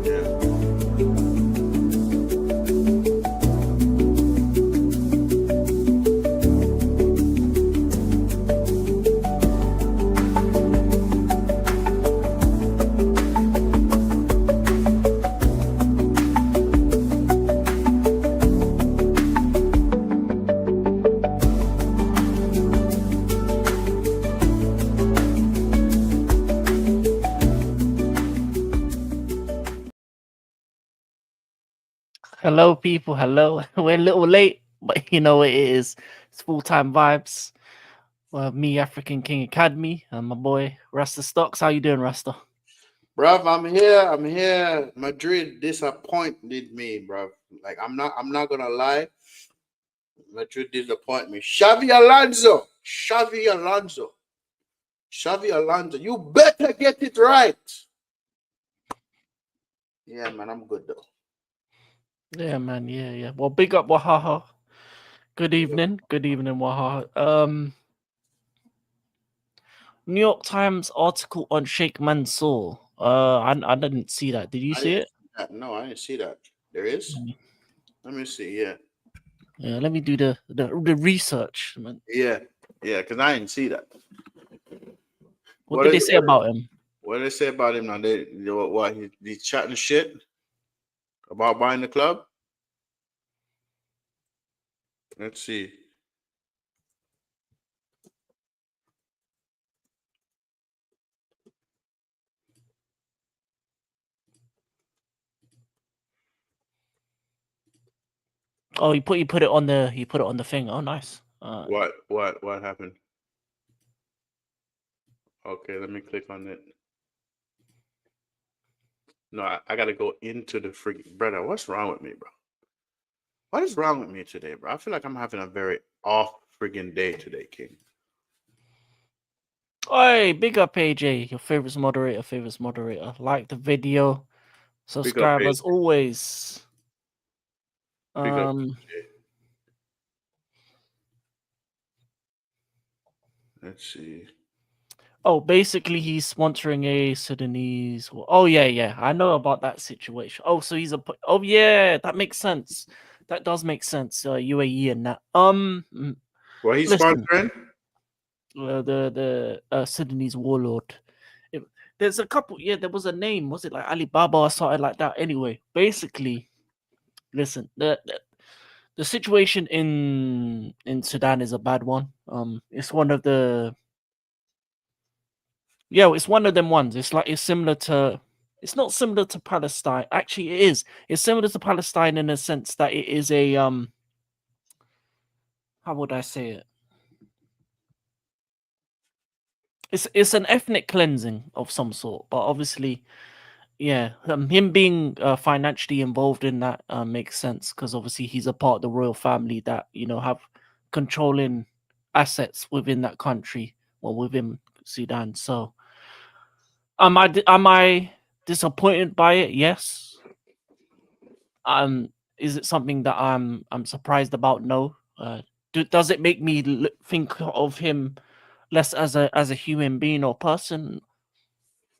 Yeah. Hello, people. Hello. We're a little late, but you know what it is. It's full time vibes. Me, African King Academy, and my boy Rasta Stocks. How you doing, Rasta? Bruv, I'm here. I'm here. Madrid disappointed me, bruv. Like I'm not gonna lie. Madrid disappointed me. Xavi Alonso. Xavi Alonso. Xavi Alonso. You better get it right. Yeah, man, I'm good though. Yeah, man. Yeah. Well, big up Wahaha. Good evening. Good evening, Wahaha. New York Times article on Sheikh Mansour. I didn't see that. Did you I see didn't it? see that. No, I didn't see that. There is? Let me see. Yeah. Yeah. Let me do the research, man. Yeah. Yeah, because I didn't see that. What did they say about him? What did they say about him now? What he's chatting shit about buying the club? Let's see. Oh, he put it on the thing. Oh, nice. What happened? Okay, let me click on it. No, I gotta go into the freaking brother. What's wrong with me, bro? What is wrong with me today, bro? I feel like I'm having a very off friggin' day today, King. Hey, big up AJ, your favorite moderator. Like the video, Big up, subscribe AJ. as always. Big up, Um, AJ. Let's see. basically he's sponsoring a Sudanese. Oh yeah, I know about that situation. Oh, so he's oh yeah, that makes sense. That does make sense. UAE and that. Well, he's Listen, sponsoring. the Sudanese warlord. It- there's a couple. Yeah, there was a name. Was it like Alibaba or something like that? Anyway, basically, listen. The situation in Sudan is a bad one. It's one of the it's one of them ones. It's similar to it's not similar to Palestine. Actually, it is. It's similar to Palestine in a sense that it is a how would I say it? It's an ethnic cleansing of some sort, but obviously, yeah, him being financially involved in that makes sense because obviously he's a part of the royal family that have controlling assets within that country or within Sudan. So, am I disappointed by it? Yes. Is it something that I'm surprised about? No. Does it make me think of him less as a human being or person?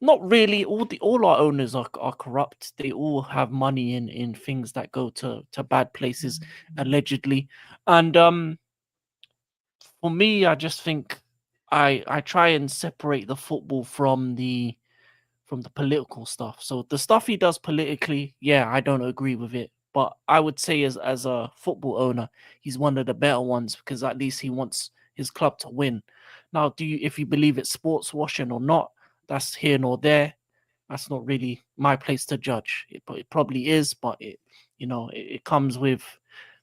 Not really. All our owners are corrupt. They all have money in things that go to bad places, allegedly. And for me, I just think I try and separate the football from the political stuff. So the stuff he does politically, yeah, I don't agree with it. But I would say as a football owner, he's one of the better ones because at least he wants his club to win. Now, if you believe it's sports washing or not, that's here nor there. That's not really my place to judge. It probably is, but it comes with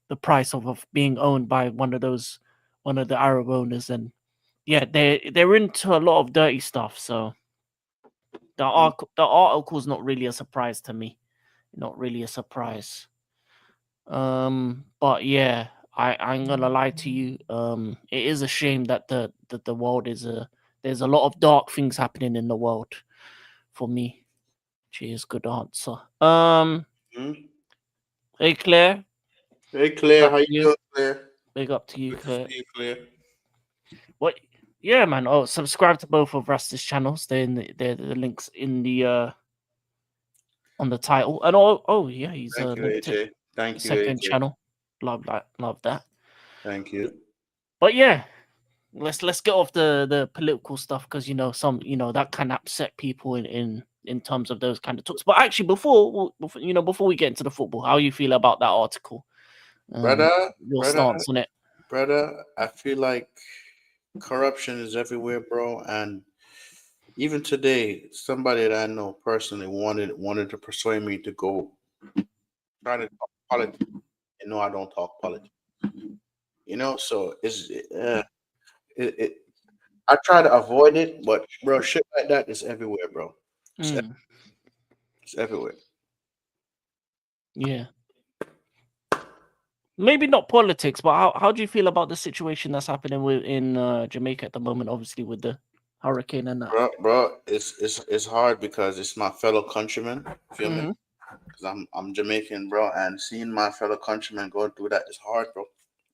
the price of being owned by one of the Arab owners, and yeah, they're into a lot of dirty stuff. So the article's not really a surprise to me. Not really a surprise. But yeah, I'm gonna lie to you. It is a shame that the world there's a lot of dark things happening in the world for me. Cheers, good answer. Hmm? Hey Claire, Hey, big Claire, up how you to you. doing, Claire? Big up to you, Good to Claire. see you, Claire. What? Yeah, man. Oh, subscribe to both of Rusty's channels. They're the links in the on the title. And yeah, he's Thank you, linked it AJ. Thank you, second AJ. channel. Love that. Love that. Thank you. But yeah, let's get off the political stuff because that can upset people in terms of those kind of talks. But actually, before we get into the football, how you feel about that article? Brother, Your brother, stance on it? brother, I feel like corruption is everywhere, bro. And even today, somebody that I know personally wanted to persuade me to go try to talk politics. You know, I don't talk politics. You know, so it I try to avoid it, but bro, shit like that is everywhere, bro. It's, Mm, it's everywhere. yeah. Maybe not politics, but how do you feel about the situation that's happening in Jamaica at the moment? Obviously, with the hurricane and that. Bro, it's hard because it's my fellow countrymen. Feel me? Hmm. Because I'm Jamaican, bro, and seeing my fellow countrymen going through that is hard, bro.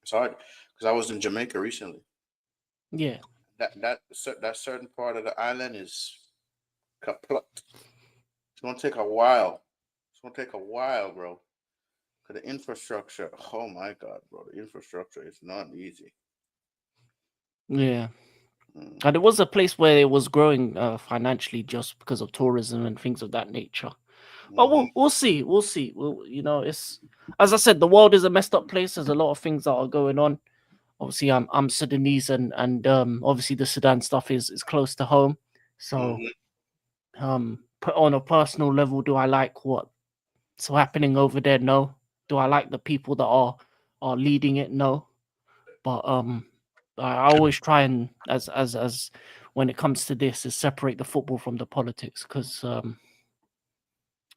It's hard because I was in Jamaica recently. Yeah. That certain part of the island is kaput. It's gonna take a while. It's gonna take a while, bro. Cause the infrastructure. Oh my god, bro, the infrastructure is not easy. Yeah. Mm. And it was a place where it was growing financially just because of tourism and things of that nature. But Mhm. we'll see. We'll see. It's, as I said, the world is a messed up place. There's a lot of things that are going on. Obviously, I'm Sudanese, and obviously the Sudan stuff is close to home. So Mhm. put on a personal level, do I like what's happening over there? No. Do I like the people that are leading it? No. But I always try and as when it comes to this is separate the football from the politics because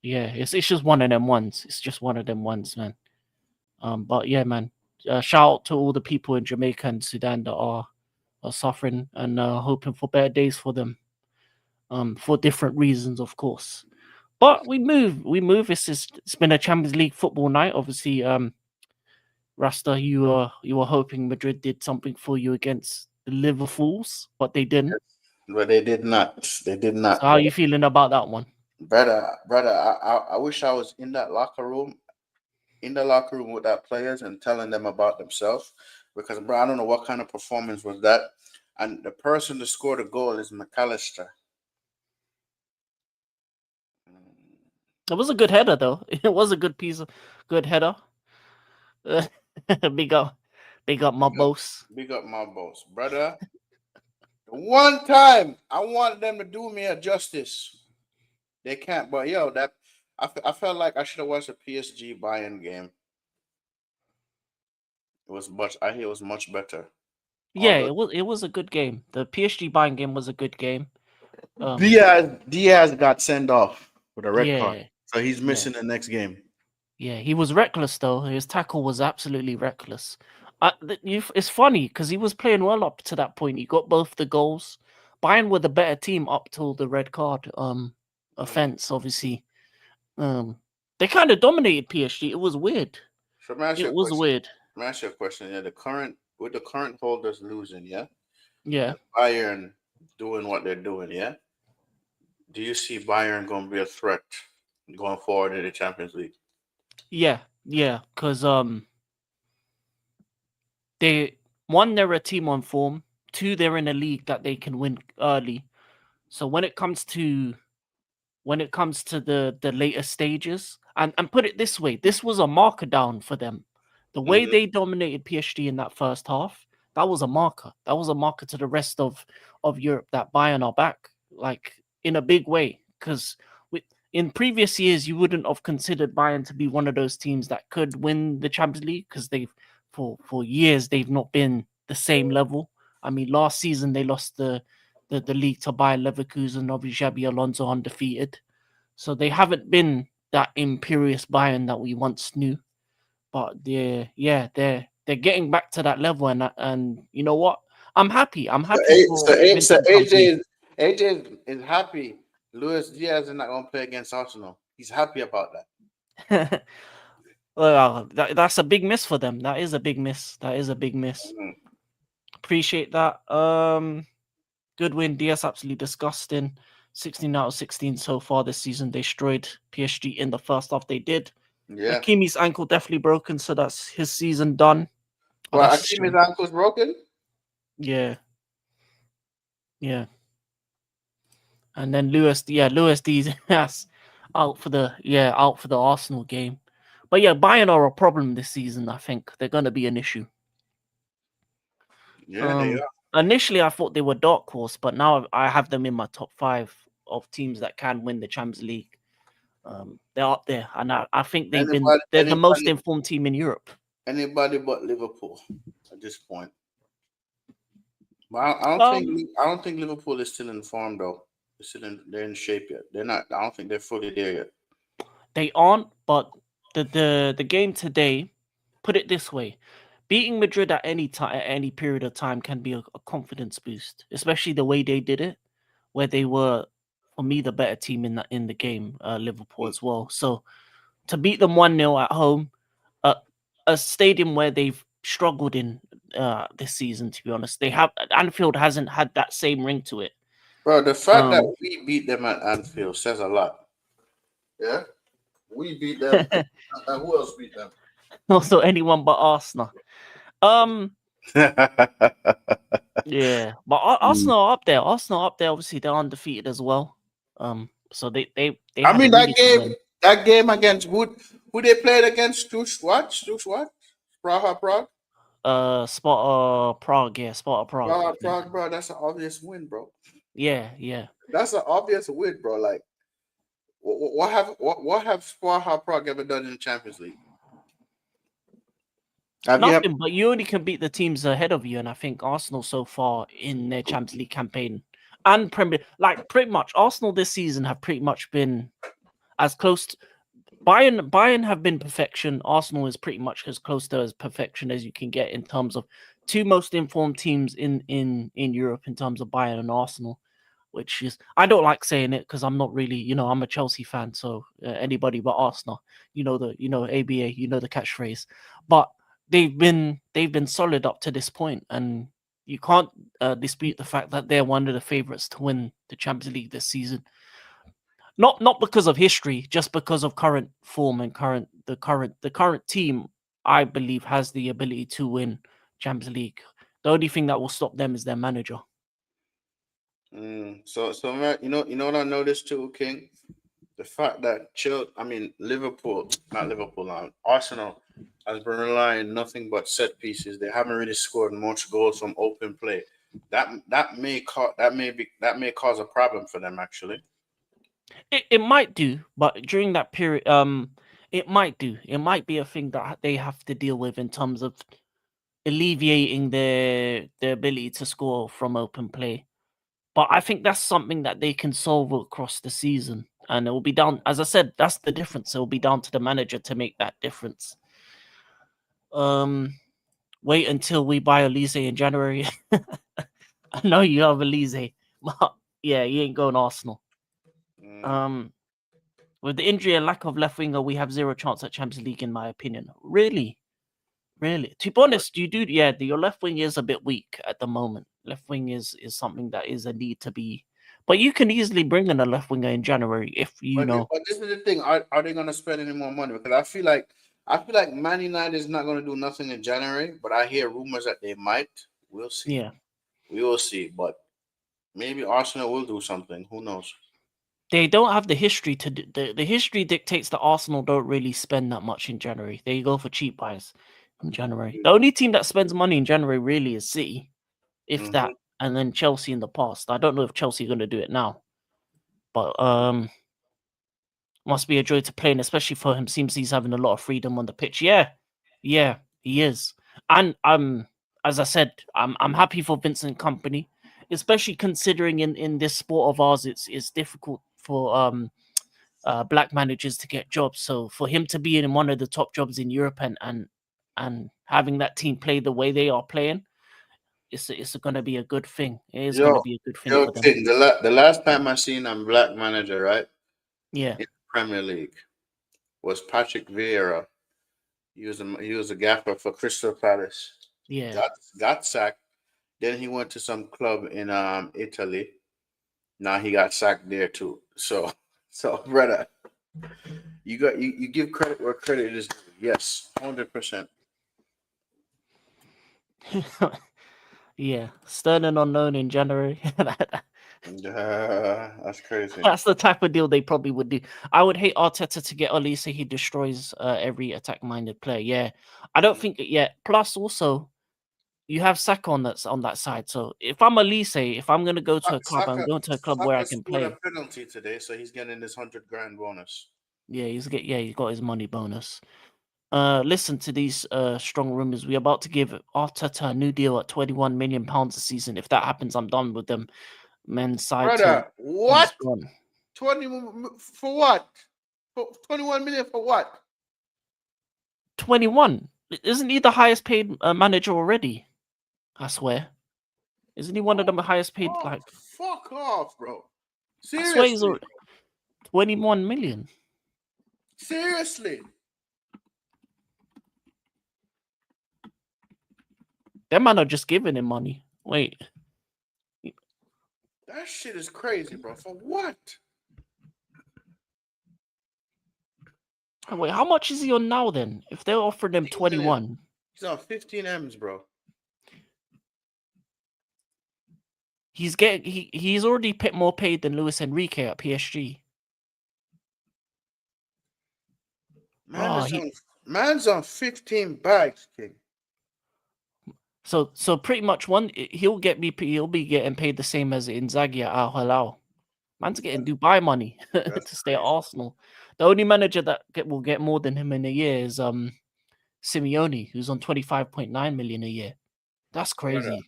yeah, it's just one of them ones. It's just one of them ones, man. But yeah, man. Shout out to all the people in Jamaica and Sudan that are suffering and hoping for better days for them. For different reasons, of course. But we move. It's been a Champions League football night. Obviously, Rasta, you were hoping Madrid did something for you against the Liverpools, but they didn't. But they did not. They did So not, how are bro. you feeling about that one? Brother. I wish I was in the locker room with that players and telling them about themselves, because bro, I don't know what kind of performance was that. And the person to score the goal is McAllister. It was a good header, though. It was a good header. big up, big up my Big up, boss. big up my boss, brother. The one time I wanted them to do me a justice, they can't. But yo, I felt like I should have watched a PSG Bayern game. It was much. I hear it was much better. Yeah, Although it was a good game. The PSG buying game was a good game. Diaz got sent off with a red card, Yeah, so he's yeah, missing the next game. yeah. He was reckless though. His tackle was absolutely reckless. It's funny because he was playing well up to that point. He got both the goals. Bayern were the better team up till the red card Mm. offense. Obviously, they kind of dominated PSG. It was weird. So let me ask you It a was question. weird. Let me ask you a question. Yeah, the current holders losing, yeah, Yeah, and Bayern doing what they're doing, yeah. Do you see Bayern going to be a threat going forward in the Champions League? yeah, yeah. Because they're a team on form. Two, they're in a league that they can win early. So when it comes to the later stages, and put it this way, this was a marker down for them. The way Mm-hmm. they dominated PSG in that first half, that was a marker. That was a marker to the rest of Europe that Bayern are back, like in a big way. Because in previous years, you wouldn't have considered Bayern to be one of those teams that could win the Champions League because they've for years they've not been the same level. I mean, last season they lost the league to Bayer Leverkusen, obviously Xabi Alonso undefeated. So they haven't been that imperious Bayern that we once knew. But they're getting back to that level, and you know what? I'm happy. I'm So, happy for So Vincent Company. AJ is happy. Luis Diaz is not going to play against Arsenal. He's happy about that. Well, that's a big miss for them. That is a big miss. That is a big miss. Mhm. Appreciate that. Good win. Diaz absolutely disgusting. 16 out of 16 so far this season. They destroyed PSG in the first half. They did. Yeah. Hakimi's ankle definitely broken, so that's his season done. Oh, Well, that's a Hakimi's shame. ankle's broken. Yeah, yeah. And then Lewis D's yes, out for the Arsenal game. But yeah, Bayern are a problem this season. I think they're going to be an issue. Yeah, they are. Initially I thought they were dark horse, but now I have them in my top 5 of teams that can win the Champions League. They're up there, and I think Anybody, they're the most anybody, informed team in Europe. anybody but Liverpool at this point. But Um, I don't think Liverpool is still in form though. They're in shape yet. They're not. I don't think they're fully there yet. they aren't, but the game today, put it this way, beating Madrid at any time at any period of time can be a confidence boost, especially the way they did it, where they were, for me, the better team in the game, Liverpool as well. So to beat them 1-0 at home, uh, a stadium where they've struggled in this season, to be honest, Anfield hasn't had that same ring to it. Bro, the fact that Um, we beat them at Anfield says a lot. Yeah, we beat them. And who else beat them? also anyone but Arsenal. Um, yeah, but Mm. Arsenal are up there. Arsenal are up there. Obviously, they're undefeated as well. So they I had a mean really good win. that game against who they played against? Stuttgart what? Prague. Sparta Prague, yeah, Sparta Prague. Yeah, Prague, bro. That's an obvious win, bro. yeah, yeah. That's an obvious win, bro. Like, what have Sparta Prague ever done in the Champions League? Have you? Nothing, but you only can beat the teams ahead of you, and I think Arsenal so far in their Champions League campaign and Premier, like pretty much Arsenal this season have pretty much been as close. Bayern have been perfection. Arsenal is pretty much as close to as perfection as you can get in terms of two most informed teams in Europe in terms of Bayern and Arsenal. Which is, I don't like saying it because I'm not really, I'm a Chelsea fan, so anybody but Arsenal, ABA, the catchphrase, but they've been solid up to this point, and you can't dispute the fact that they're one of the favorites to win the Champions League this season. Not because of history, just because of current form and the current team. I believe has the ability to win Champions League. The only thing that will stop them is their manager. So man, you know what I noticed too, King. The fact that Liverpool, not Liverpool now, Arsenal has been relying nothing but set pieces. They haven't really scored much goals from open play. That may cause a problem for them actually. It might do, but during that period, it might do. It might be a thing that they have to deal with in terms of alleviating their ability to score from open play. But I think that's something that they can solve across the season, and it will be down. As I said, that's the difference. It will be down to the manager to make that difference. Um, Wait until we buy Elise in January. I know you have Elise, but yeah, you ain't going Arsenal. Mm, Um, With the injury and lack of left winger, we have zero chance at Champions League, in my opinion. Really, really. To be honest, your left wing is a bit weak at the moment. Left wing is something that is a need to be, but you can easily bring in a left winger in January if you know. but this is the thing. Are they gonna spend any more money? Because I feel like Man United is not gonna do nothing in January, but I hear rumors that they might. We'll see. Yeah, We will see. But maybe Arsenal will do something. Who knows? they don't have the history to the history dictates that Arsenal don't really spend that much in January. They go for cheap buys in January. The only team that spends money in January really is City, if Mm-hmm. that, and then Chelsea in the past. I don't know if Chelsea are going to do it now, but must be a joy to play, and especially for him. Seems he's having a lot of freedom on the pitch. Yeah, he is. And as I said, I'm happy for Vincent Company, especially considering in this sport of ours, it's difficult for black managers to get jobs. So for him to be in one of the top jobs in Europe and having that team play the way they are playing, it's going to be a good thing. It is going to Yo, be a good thing yo, for them. King. The last time I seen a black manager, right, Yeah, in the Premier League was Patrick Vieira. He was a gaffer for Crystal Palace. yeah, Got sacked. Then he went to some club in Italy. Now he got sacked there too. So, brother, you give credit where credit is due. Yes, 100%. Yeah, Sterling unknown in January. That's crazy. That's the type of deal they probably would do. I would hate Arteta to get Olise. He destroys every attack-minded player. Yeah, I don't think it yet. Plus, also, you have Saka on that side. So if I'm Olise, if I'm gonna go to a club, I'm going to a club where I Saka can scored a play. penalty today, so he's getting this 100 grand bonus. Yeah, he's got his money bonus. Listen to these strong rumors. We're about to give Arteta a new deal at £21 million a season. If that happens, I'm done with them. Men's side Brother, he's what? gone. 20 for what? 21 million for what? 21. Isn't he the highest paid manager already? I swear. Isn't he one of the highest paid? Fuck off, bro. I swear he's Seriously. 21 million. Seriously. Them man are just giving him money. Wait. That shit is crazy, bro. For what? Wait, how much is he on now then? If they're offering him 21. He's on 15 M's, bro. He's already more paid than Luis Enrique at PSG. Man's on 15 bags, King. So pretty much he'll be getting paid the same as Inzaghi at Al Hilal. Man's getting Dubai money to stay at Arsenal. The only manager that will get more than him in a year is Simeone, who's on 25.9 million a year. That's crazy.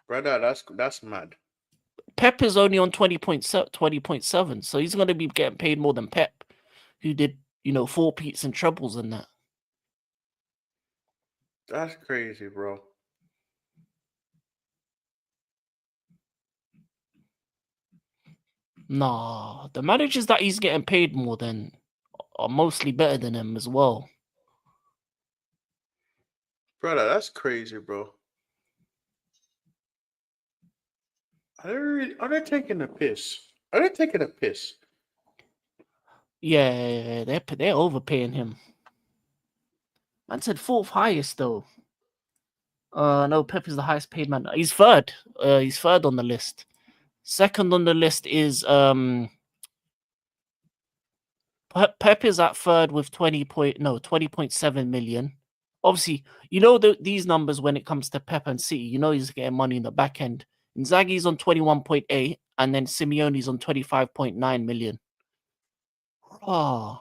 Brother, that's mad. Pep is only on 20.7, so he's going to be getting paid more than Pep, who did 4 peats and trebles and that. That's crazy, bro. Nah, the managers that he's getting paid more than are mostly better than him as well. Brother, that's crazy, bro. Are they taking a piss? Are they taking a piss? Yeah, they're overpaying him. Man said 4th highest though. No, Pep is the highest paid man. He's third. He's third on the list. Second on the list is Pep is at third with 20.7 million. Obviously, these numbers when it comes to Pep and City, he's getting money in the back end. Inzaghi's on 21.8 and then Simeone's on 25.9 million. Oh.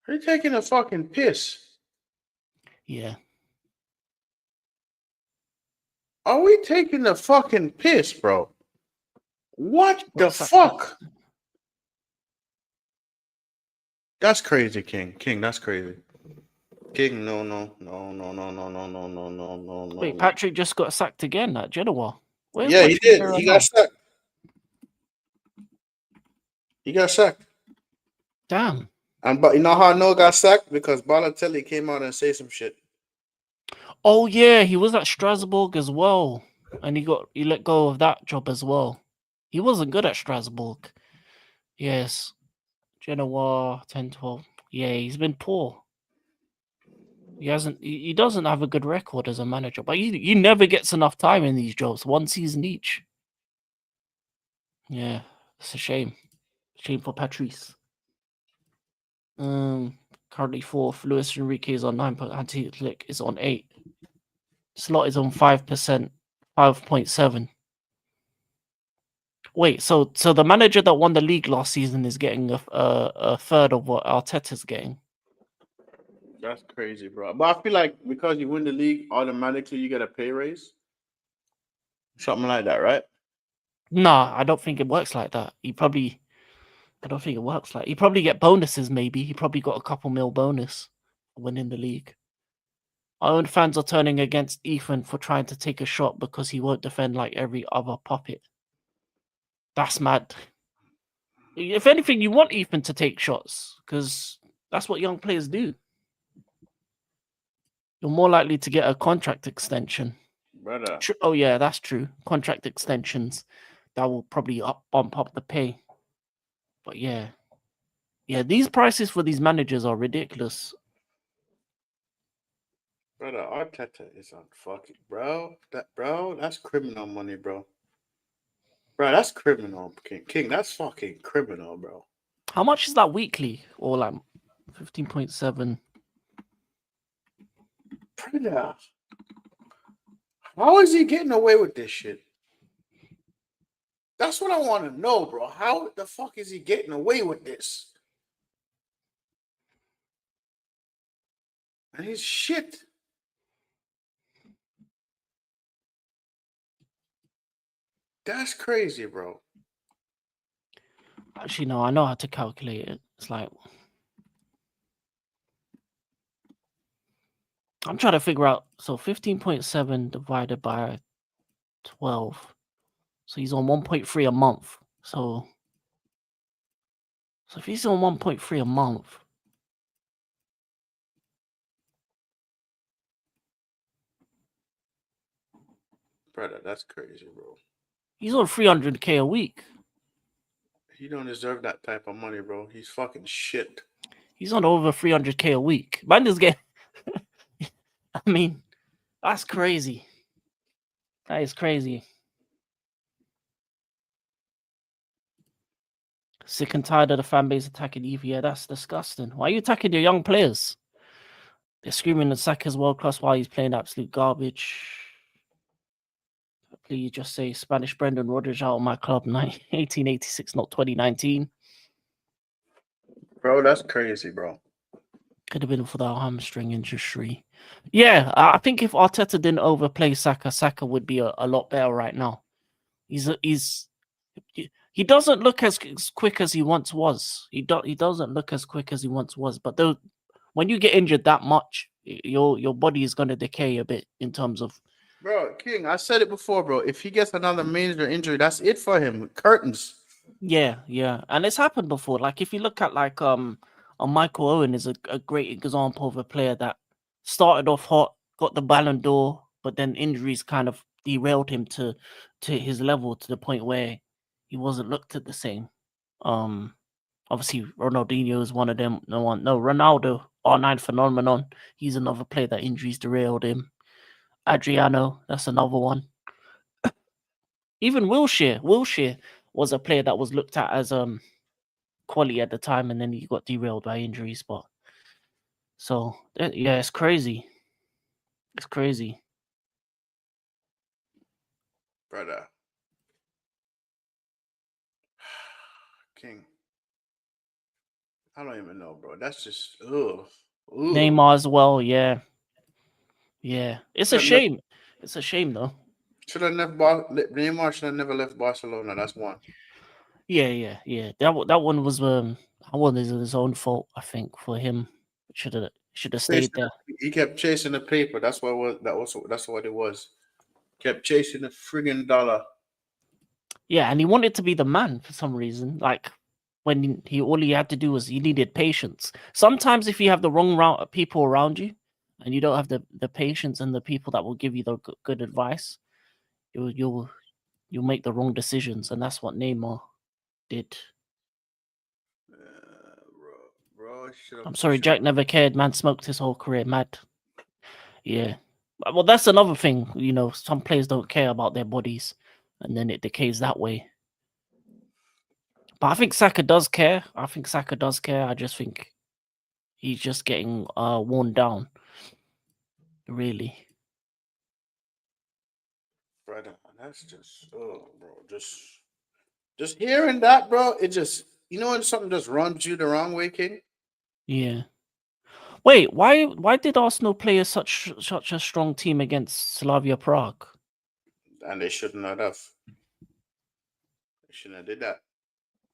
Are you taking a fucking piss? Yeah. Are we taking the fucking piss, bro? What the fuck? That's crazy, King. King, that's crazy. King, no. Wait, Patrick just got sacked again at Genoa. Yeah, he did. He got sacked. He got sacked. Damn. But you know how I know got sacked? Because Balotelli came out and said some shit. Oh yeah, he was at Strasbourg as well, and he let go of that job as well. He wasn't good at Strasbourg. Yes, Genoa 10-12. Yeah, he's been poor. He doesn't have a good record as a manager, but he never gets enough time in these jobs. 1 season each. Yeah, it's a shame. Shame for Patrice. Currently 4th. Luis Enrique is on 9, but Anti Flick is on 8. Slot is on 5%, 5.7. Wait, so the manager that won the league last season is getting a third of what Arteta's getting. That's crazy, bro. But I feel like because you win the league, automatically you get a pay raise. Something like that, right? Nah, I don't think it works like that. I don't think it works like. He probably get bonuses. Maybe he probably got a couple mil bonus for winning the league. Our own fans are turning against Ethan for trying to take a shot because he won't defend like every other puppet. That's mad. If anything, you want Ethan to take shots because that's what young players do. You're more likely to get a contract extension. brother. Oh yeah, that's true. Contract extensions that will probably bump up the pay. But yeah, these prices for these managers are ridiculous. Brother, Arteta is on fucking that's criminal money, bro. Bro, that's criminal, King. That's fucking criminal, bro. How much is that weekly? Or like 15.7? Brother, how is he getting away with this shit? That's what I want to know, bro. How the fuck is he getting away with this? And his shit. That's crazy, bro. Actually, no, I know how to calculate it. It's like I'm trying to figure out. So 15.7 divided by 12. So he's on 1.3 a month. So if he's on 1.3 a month, Brother, that's crazy, bro. he's on 300k a week. He don't deserve that type of money, bro. He's fucking shit. He's on over 300k a week. Man is getting. I mean, that's crazy. That is crazy. Sick and tired of the fan base attacking Evie. Yeah, that's disgusting. Why are you attacking your young players? They're screaming that Saka's world class while he's playing absolute garbage. Please just say Spanish Brendan Rodgers out of my club 1886, not 2019. Bro, that's crazy, bro. Could have been for the hamstring injury. Yeah, I think if Arteta didn't overplay Saka, Saka would be a lot better right now. He doesn't look as quick as he once was. He doesn't look as quick as he once was. But when you get injured that much, your body is going to decay a bit in terms of. Bro, King, I said it before, bro. If he gets another major injury, that's it for him. Curtains. Yeah, and it's happened before. Like if you look at Michael Owen is a great example of a player that started off hot, got the Ballon d'Or, but then injuries kind of derailed him to his level to the point where he wasn't looked at the same. Obviously Ronaldinho is one of them. No, Ronaldo, R9 phenomenon. He's another player that injuries derailed him. Adriano, that's another one. Even Wilshere was a player that was looked at as quality at the time, and then he got derailed by injuries. But so yeah, it's crazy. It's crazy, Brother. King. I don't even know, bro. That's just Neymar as well. Yeah. It's a shame. It's a shame though. Should have never Neymar should have nehave never left Barcelona. That's one. Yeah. That one is his own fault. I think for him, should have stayed there. He kept chasing the paper. That's what that's what it was. Kept chasing the friggin' dollar. Yeah, and he wanted to be the man for some reason. Like when all he had to do was he needed patience. Sometimes if you have the wrong people around you, and you don't have the patience and the people that will give you the good advice, you'll make the wrong decisions, and that's what Neymar did. Bro, I'm sorry, Jack never cared. Man smoked his whole career. Mad. Yeah. Well, that's another thing. You know, some players don't care about their bodies, and then it decays that way. But I think Saka does care. I just think he's just getting worn down. Really. Brother, that's just bro. Just hearing that, bro, it just when something just runs you the wrong way, King. Yeah. Wait, why did Arsenal play such a strong team against Slavia Prague? And they shouldn't have. They shouldn't have did that.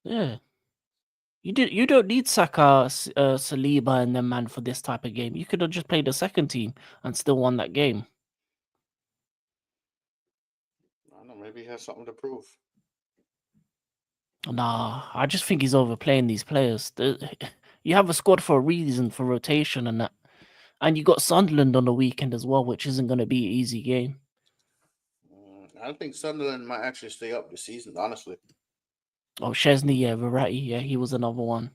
Yeah. You don't need Saka, Saliba, and them man for this type of game. You could have just played the second team and still won that game. I don't know. Maybe he has something to prove. Nah, I just think he's overplaying these players. You have a squad for a reason, for rotation and that. And you got Sunderland on the weekend as well, which isn't going to be an easy game. I think Sunderland might actually stay up this season, honestly. Oh, Chesney, yeah, Verratti, yeah, he was another one.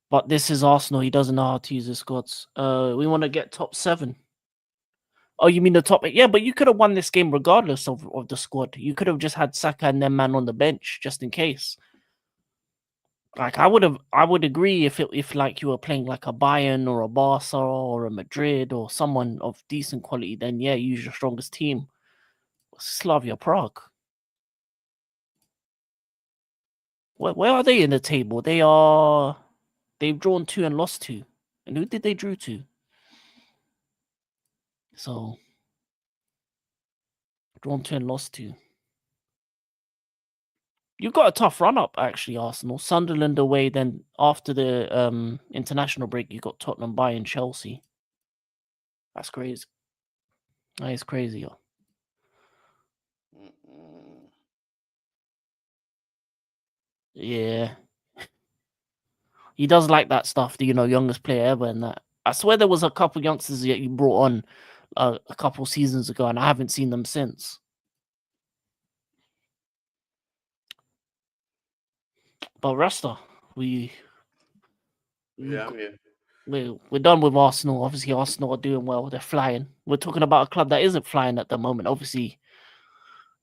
But this is Arsenal. He doesn't know how to use his squads. We want to get top 7. Oh, you mean the top 8? Yeah, but you could have won this game regardless of the squad. You could have just had Saka and then man on the bench just in case. Like I would agree if like you were playing like a Bayern or a Barca or a Madrid or someone of decent quality, then yeah, use your strongest team. Slavia Prague. Where are they in the table? They've drawn 2 and lost 2. And who did they drew to? So drawn 2 and lost 2. You've got a tough run up actually, Arsenal. Sunderland away, then after the international break, you got Tottenham, Bayern, Chelsea. That's crazy. That is crazy. Mm-mm. Yeah. He does like that stuff, youngest player ever and that. I swear there was a couple youngsters that you brought on a couple seasons ago, and I haven't seen them since. But Rasta, we Yeah, I'm here. we're done with Arsenal. Obviously, Arsenal are doing well. They're flying. We're talking about a club that isn't flying at the moment. Obviously,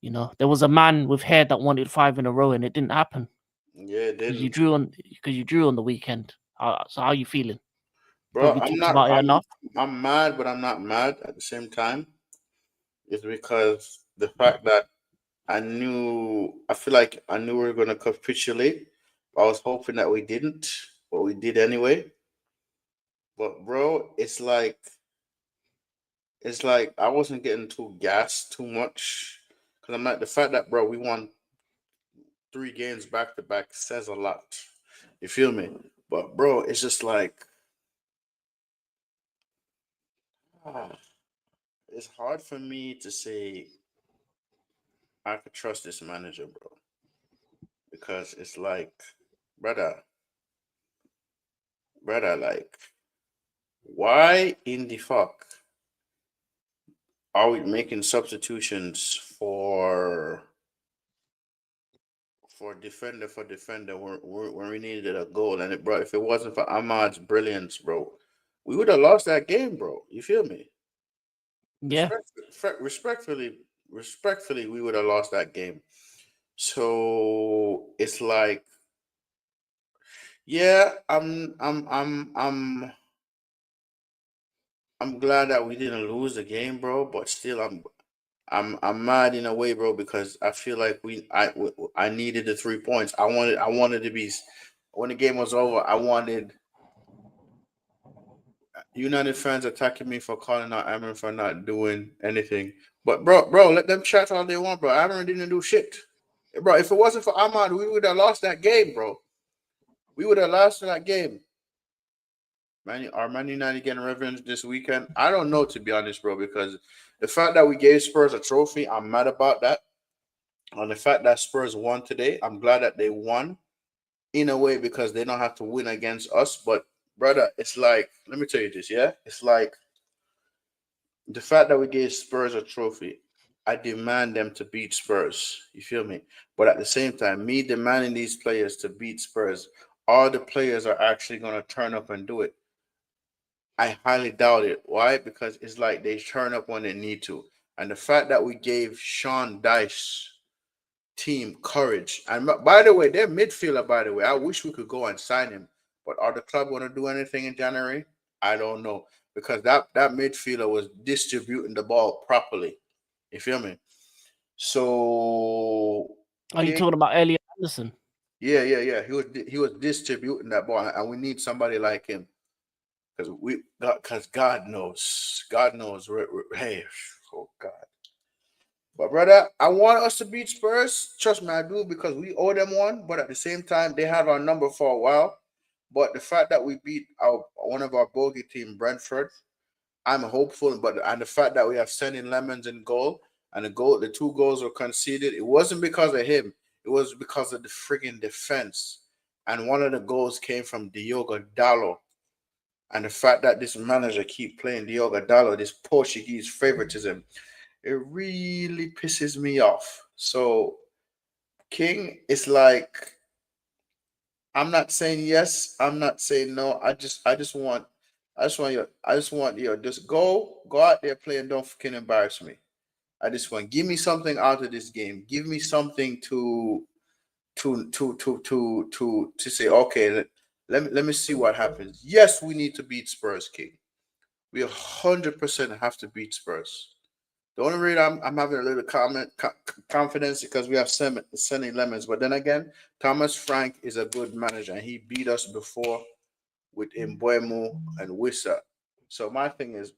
there was a man with hair that wanted 5 in a row, and it didn't happen Yeah, it because you didn't. drew on the weekend. So how you feeling? Bro, Probably talked about it enough. I'm mad, but I'm not mad at the same time. It's because the fact that I feel like I knew we were gonna capitulate. I was hoping that we didn't, but we did anyway. But bro, it's like I wasn't getting too gassed too much. Cause I'm like the fact that bro, we won 3 games back to back says a lot. You feel me? But bro, it's just like ah, it's hard for me to say I could trust this manager, bro. Because it's like, brother, like, why in the fuck are we making substitutions for defender when we needed a goal? And bro, if it wasn't for Ahmad's brilliance, bro, we would have lost that game, bro. You feel me? Yeah. Respectfully, we would have lost that game. So it's like, yeah, I'm glad that we didn't lose the game, bro. But still, I'm mad in a way, bro, because I feel like I needed the 3 points. I wanted to be when the game was over. I wanted United fans attacking me for calling out Amron for not doing anything. But bro, let them chat all they want, bro. Amron didn't do shit, bro. If it wasn't for Ahmad, we would have lost that game, bro. We would have lost that game. Man United getting revenge this weekend? I don't know, to be honest, bro, because the fact that we gave Spurs a trophy, I'm mad about that. On the fact that Spurs won today, I'm glad that they won in a way because they don't have to win against us. But brother, it's like, let me tell you this, yeah? It's like the fact that we gave Spurs a trophy, I demand them to beat Spurs. You feel me? But at the same time, me demanding these players to beat Spurs, all the players are actually going to turn up and do it. I highly doubt it. Why? Because it's like they turn up when they need to. And the fact that we gave Sean Dyche team courage. And by the way, their midfielder, by the way, I wish we could go and sign him. But are the club going to do anything in January? I don't know. Because that midfielder was distributing the ball properly. You feel me? So Are you talking about Elliot Anderson? yeah. He was distributing that ball, and we need somebody like him. Because God knows. Hey, oh God. But brother, I want us to beat Spurs. Trust me, I do because we owe them one. But at the same time, they had our number for a while. But the fact that we beat one of our bogey team, Brentford, I'm hopeful. And the fact that we have sending Lemons in goal and the 2 goals were conceded, it wasn't because of him. It was because of the friggin' defense. And one of the goals came from Diogo Dallo. And the fact that this manager keep playing Diogo Dallo, this Portuguese favoritism, It really pisses me off. So King is like, I'm not saying yes, I'm not saying no. I just want you just go out there play and don't fucking embarrass me. I just want give me something out of this game. Give me something to say, okay, let me see what happens. Yes, we need to beat Spurs, King. We 100% have to beat Spurs. The only reason I'm having a little confidence because we have Sonny Lemons, but then again, Thomas Frank is a good manager and he beat us before with Mbuemo and Wissa. So my thing is,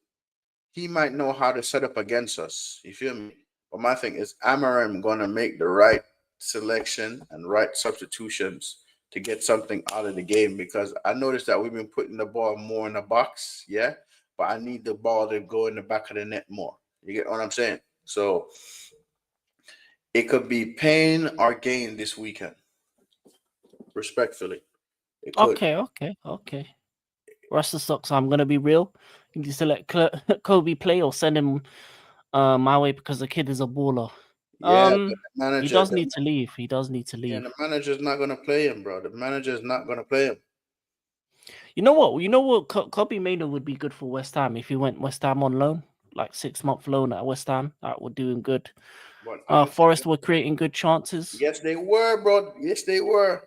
he might know how to set up against us. You feel me? But my thing is, Amarim gonna make the right selection and right substitutions to get something out of the game because I noticed that we've been putting the ball more in the box, yeah. But I need the ball to go in the back of the net more. You get what I'm saying? So it could be pain or gain this weekend. Respectfully, it could. Okay. Russell sucks. I'm gonna be real. You need to let Kobe play or send him my way because the kid is a baller. Yeah, but the He manager, does need to leave. He does need to yeah, leave. the manager's not gonna play him, bro. The manager's not gonna play him. You know what? You know what? Kobe Mano would be good for West Ham if he went West Ham on loan, like 6-month loan at West Ham. That would do him good. But I'm Forest were creating good chances. yes, they were, bro. Yes, they were.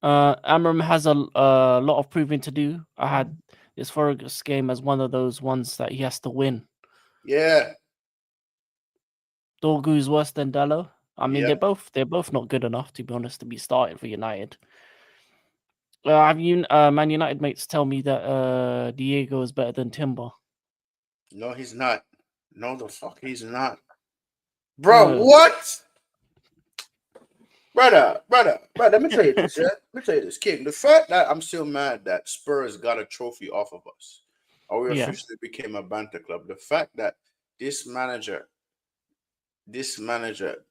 Amram has a lot of proving to do. I had this Fergus game as one of those ones that he has to win. Yeah, Dorgu's worse than Dallo. I mean, yeah. they're both not good enough to be honest to be starting for United. Have you Man United mates tell me that Diego is better than Timber? No, he's not. No, the fuck, he's not, bro. Uh, What, brother? Let me tell you this. Yeah, let me tell you this, King. The fact that I'm still mad that Spurs got a trophy off of us, or we yeah. officially became a banter club. The fact that this manager, this manager,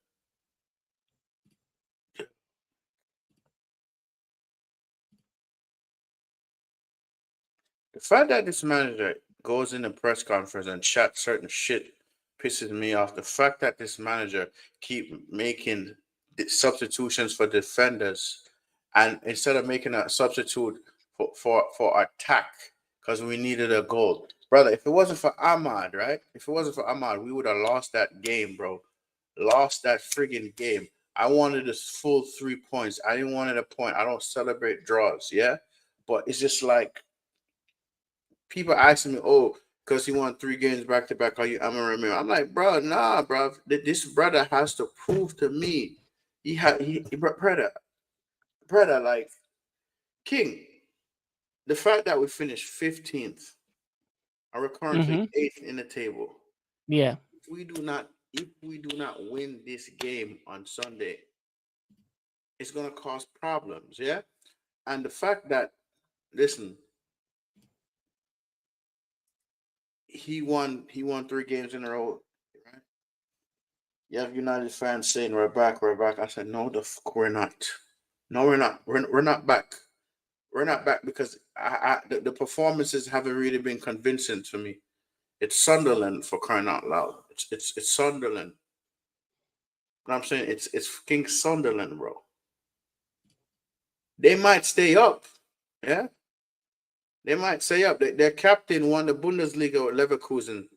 the fact that this manager goes in a press conference and chat certain shit pisses me off. The fact that this manager keep making substitutions for defenders, and instead of making a substitute for attack because we needed a goal, brother. If it wasn't for Ahmad, right? If it wasn't for Ahmad, we would have lost that game, bro. Lost that friggin' game. I wanted a full 3 points. I didn't want it a point. I don't celebrate draws, yeah. But it's just like people asking me, oh, because he won 3 games back to back. Are you? I'm gonna remember. I'm like, bro, nah, bro. This brother has to prove to me. Brother, like King. The fact that we finished 15th and we're currently Mm-hmm. 8th in the table. Yeah. If we do not win this game on Sunday, it's gonna cause problems. Yeah, and the fact that listen, he won 3 games in a row. Right? You have United fans saying we're back, we're back. I said no, the fuck we're not. No, we're not. We're not back. We're not back because the performances haven't really been convincing to me. It's Sunderland for crying out loud. It's Sunderland. You know what I'm saying it's fucking Sunderland, bro. They might stay up. Yeah, they might stay up. Their captain won the Bundesliga with Leverkusen,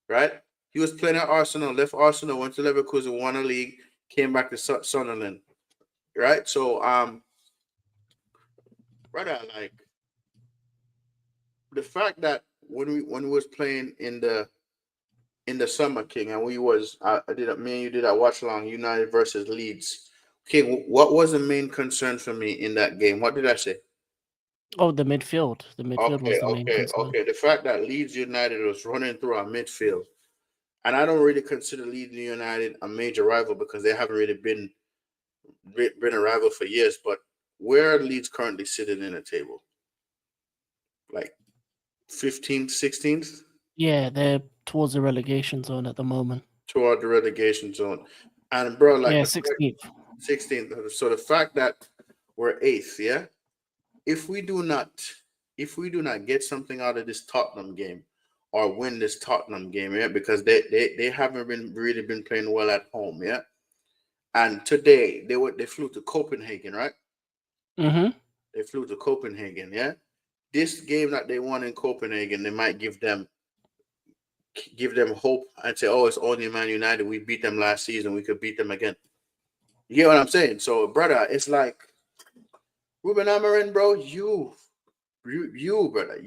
right? He was playing at Arsenal, left Arsenal, went to Leverkusen, won a league, came back to Sunderland, right? So, brother, like the fact that when we was playing in the summer, King, and we was I did me and you did a watch along United versus Leeds. King, what was the main concern for me in that game? What did I say? Oh, the midfield. The midfield was Okay, the main okay, concern. okay. The fact that Leeds United was running through our midfield, and I don't really consider Leeds United a major rival because they haven't really been a rival for years. But where are Leeds currently sitting in the table? Like 15th, 16th Yeah, they're towards the relegation zone at the moment. toward the relegation zone. And bro, like Yeah, the fact 16th. 16th. So the fact that we're eighth, yeah. If we do not, if we do not get something out of this Tottenham game, or win this Tottenham game, yeah, because they haven't really been playing well at home, yeah. And today they flew to Copenhagen, right? Mm-hmm. They flew to Copenhagen, yeah. This game that they won in Copenhagen, they might give them hope and say, "Oh, it's only Man United. We beat them last season. We could beat them again." You get what I'm saying? So, brother, it's like Ruben Amorim, bro. Brother,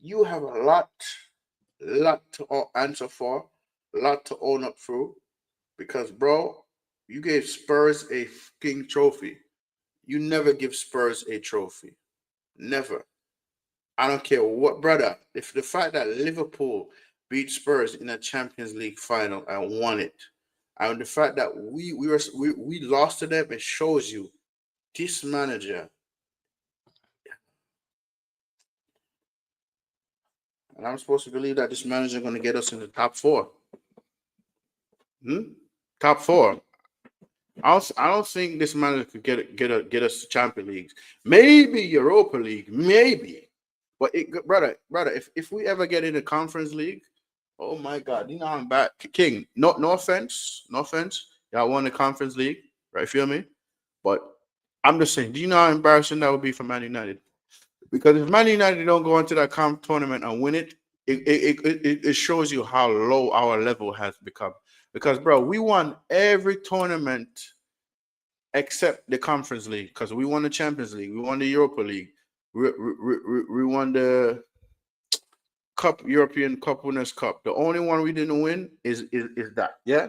you have a lot to answer for, a lot to own up through, because, bro, you gave Spurs a fucking trophy. You never give Spurs a trophy, never. I don't care what, brother. If the fact that Liverpool beat Spurs in a Champions League final and won it, and the fact that we lost to them, it shows you this manager. And I'm supposed to believe that this manager is going to get us in the top four. Top four. I don't think this manager could get us to Champions Leagues. Maybe Europa League, maybe. But brother, if we ever get in the Conference League, oh my God, you know I'm back, King. No offense, no offense. Y'all won the Conference League, right? Feel me? But I'm just saying, do you know how embarrassing that would be for Man United? Because if Man United don't go into that tournament and win it, it shows you how low our level has become. Because, bro, we won every tournament except the Conference League, because we won the Champions League, we won the Europa League, we won the European Cup Winners' Cup. The only one we didn't win is that, yeah.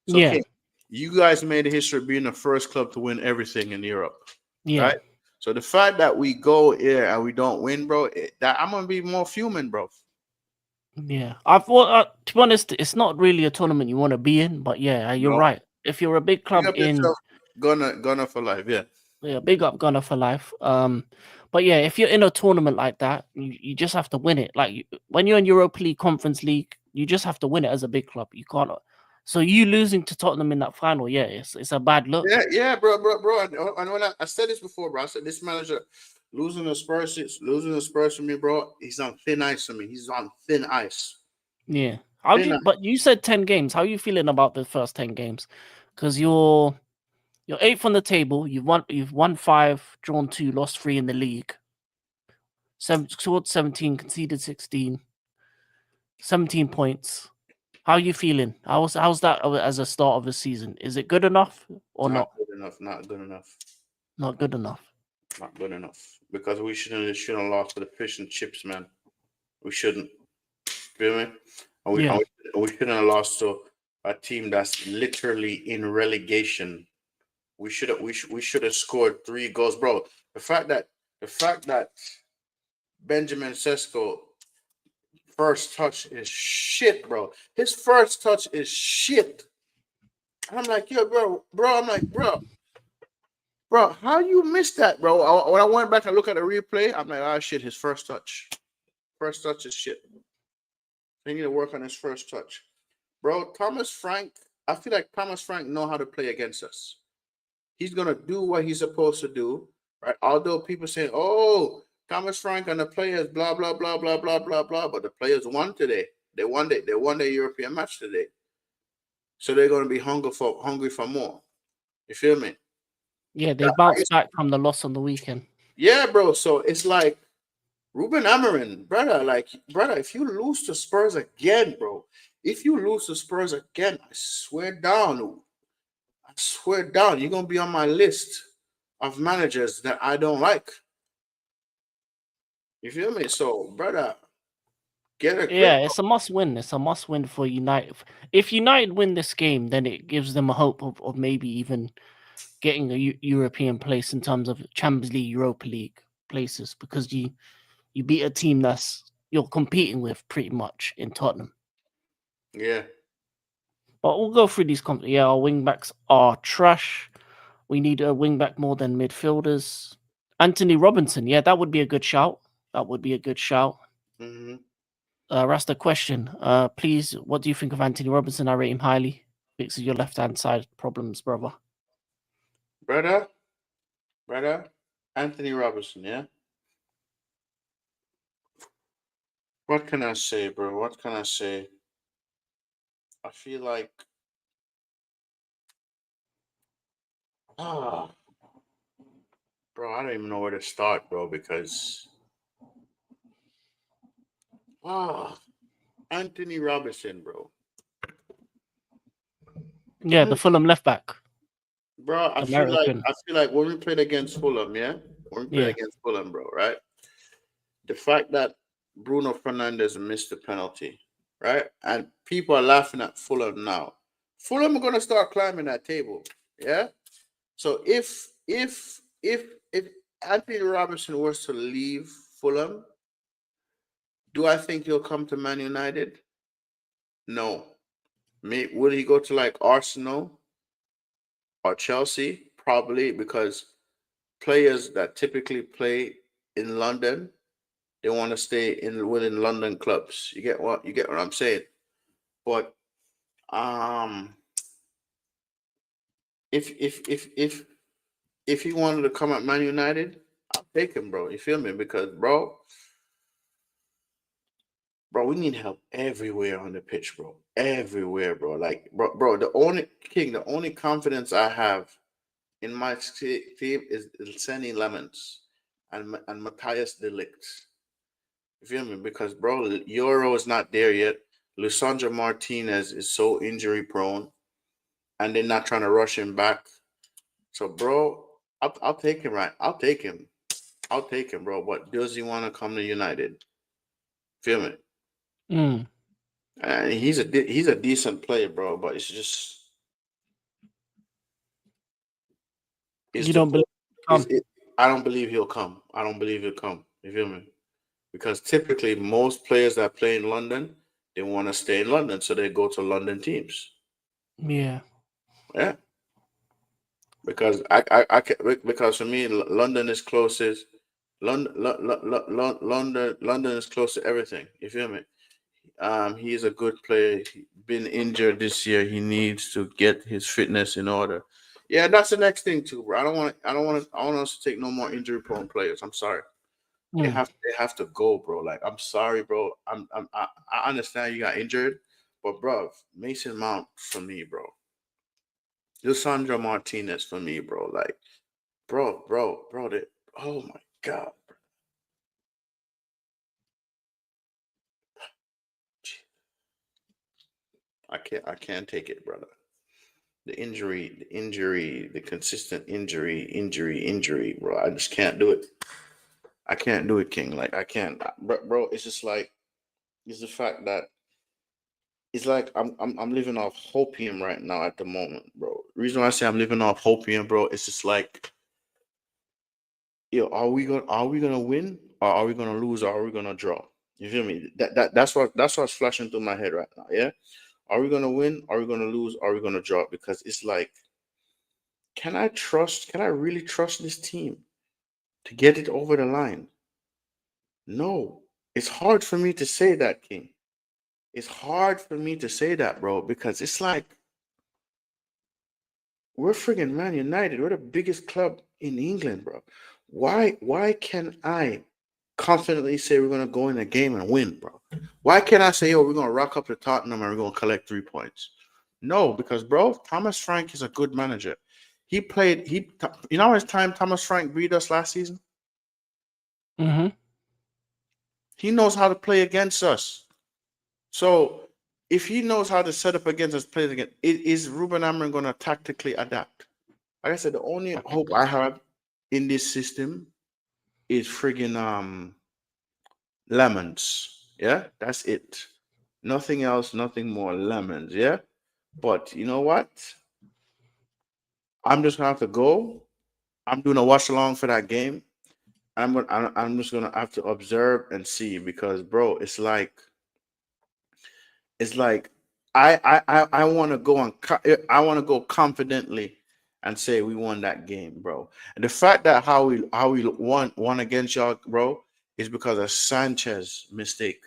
So, Yeah. King, you guys made a history of being the first club to win everything in Europe, Yeah. right? So the fact that we go here and we don't win, bro, that I'm gonna be more fuming, bro. Yeah. To be honest, it's not really a tournament you want to be in, but yeah, you're No, right. If you're a big big club up in, yourself, Gunner for life, yeah. yeah, big up Gunner for life. But yeah, if you're in a tournament like that, you just have to win it. Like when you're in Europa League, Conference League, you just have to win it as a big club. You can't. So you losing to Tottenham in that final, yeah, it's a bad look. Yeah, bro. And when I said this before, bro, I said this manager losing the Spurs for me, bro. He's on thin ice for me. He's on thin ice. Yeah. Thin ice. But you said 10 games. How are you feeling about the first 10 games? Because you're eighth on the table. You've won 5, drawn 2, lost 3 in the league. Scored 17, conceded 16, 17 points. How are you feeling? How's that as a start of the season? Is it good enough or not? Good enough. Not good enough. Not good enough. Not good enough. Because we shouldn't have lost to the fish and chips, man. We shouldn't. Feel me? And Yeah. we shouldn't have lost to a team that's literally in relegation. We should have scored 3 goals, bro. The fact that Benjamin Sesko first touch is shit, bro. His first touch is shit. And I'm like, yo, bro. I'm like, bro, how you missed that, bro? When I went back and look at the replay, I'm like, ah, shit, his first touch is shit. They need to work on his first touch, bro. Thomas Frank, I feel like Thomas Frank know how to play against us. He's gonna do what he's supposed to do, right? Although people say, oh, Thomas Frank and the players, blah blah blah blah blah blah blah, but the players won today. They won the European match today. So they're gonna be hungry for more. You feel me? Yeah, they bounced back from the loss on the weekend. Yeah, bro. So it's like Ruben Amorim, brother, if you lose to Spurs again, bro, if you lose to Spurs again, I swear down, you're gonna be on my list of managers that I don't like. You feel me? So, brother, get a grip. Yeah, it's a must win. It's a must win for United. If United win this game, then it gives them a hope of maybe even getting a European place in terms of Champions League, Europa League places, because you beat a team you're competing with pretty much in Tottenham. Yeah. But we'll go through these. Yeah, our wing backs are trash. We need a wing back more than midfielders. Anthony Robinson, yeah, that would be a good shout. Mm-hmm. That's the question. Please, what do you think of Anthony Robinson? I rate him highly. Fixes your left-hand side problems, brother. Brother, Anthony Robinson, yeah. What can I say, bro? What can I say? I feel like ah, bro, I don't even know where to start, bro, because ah, Anthony Robinson, bro. Yeah, the Fulham left back, Bro, the American. I feel like when we played against Fulham, yeah, when we played Yeah. against Fulham, bro, right? The fact that Bruno Fernandez missed the penalty, right? And people are laughing at Fulham now. Fulham are gonna start climbing that table, yeah. So if Anthony Robinson was to leave Fulham, do I think he'll come to Man United? No. Will he go to like Arsenal or Chelsea? Probably, because players that typically play in London, they want to stay in within London clubs. You get what I'm saying? But um if he wanted to come at Man United, I'll take him, bro. You feel me? Because bro, we need help everywhere on the pitch, bro. Everywhere, bro. Like, bro, the only confidence I have in my team is Senny Lemons and Matthias Delict. You feel me? Because bro, Euro is not there yet. Lissandro Martinez is so injury prone, and they're not trying to rush him back. So, bro, I'll take him. Right, I'll take him. I'll take him, bro. But does he want to come to United? Feel me? Mm. And he's a decent player, bro. But it's just it's You the don't believe is come? it. I don't believe he'll come. I don't believe he'll come. You feel me? Because typically most players that play in London, they want to stay in London, so they go to London teams. Yeah. Yeah, because because for me, London is closest. London is close to everything. You feel me? He is a good player. Been injured this year. He needs to get his fitness in order. Yeah, that's the next thing too, bro. I don't want us to take no more injury prone players. I'm sorry. Mm. They have to go, bro. Like, I'm sorry, bro. I understand you got injured, but bro, Mason Mount for me, bro. Lissandro Martinez for me, bro. Like, bro. Oh my god, I can't take it, brother. The consistent injury, bro. I just can't do it. I can't do it, King. Like, I can't, bro. It's just like it's the fact that it's like I'm living off hopium right now at the moment, bro. Reason why I say I'm living off hopium, bro, it's just like, yo, are we gonna win, or are we gonna lose, or are we gonna draw? You feel me? That's what's flashing through my head right now. Yeah, are we gonna win? Are we gonna lose? Are we gonna draw? Because it's like, can I trust? Can I really trust this team to get it over the line? No, it's hard for me to say that, King. It's hard for me to say that, bro, because it's like, we're friggin' Man United. We're the biggest club in England, bro. Why can I confidently say we're gonna go in a game and win, bro? Why can't I say, yo, we're gonna rock up to Tottenham and we're gonna collect 3 points? No, because bro, Thomas Frank is a good manager. You know how much time Thomas Frank beat us last season? Mm-hmm. He knows how to play against us. So if he knows how to set up against us, play against, is Ruben Amorim gonna tactically adapt? Like I said, the only hope I have in this system is friggin' lemons. Yeah, that's it. Nothing else, nothing more. Lemons. Yeah. But you know what? I'm just gonna have to go. I'm doing a watch along for that game. I'm just gonna have to observe and see, because bro, it's like I want to go I want to go confidently and say we won that game, bro. And the fact that how we won against y'all, bro, is because of Sanchez mistake.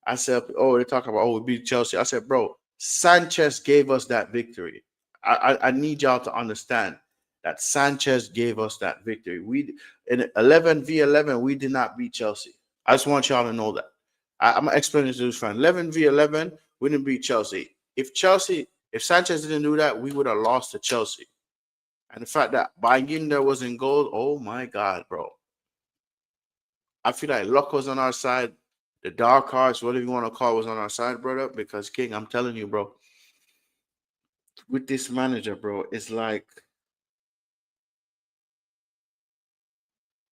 I said, oh, they talk about, oh, we beat Chelsea. I said, bro, Sanchez gave us that victory. I need y'all to understand that Sanchez gave us that victory. We in 11v11 we did not beat Chelsea. I just want y'all to know that. I'm gonna explain this to this fan. 11v11 wouldn't beat Chelsea. If Sanchez didn't do that, we would have lost to Chelsea. And the fact that Bangin there was in goal, oh my God, bro. I feel like luck was on our side. The dark horse, whatever you want to call it, was on our side, brother. Because King, I'm telling you, bro, with this manager, bro, it's like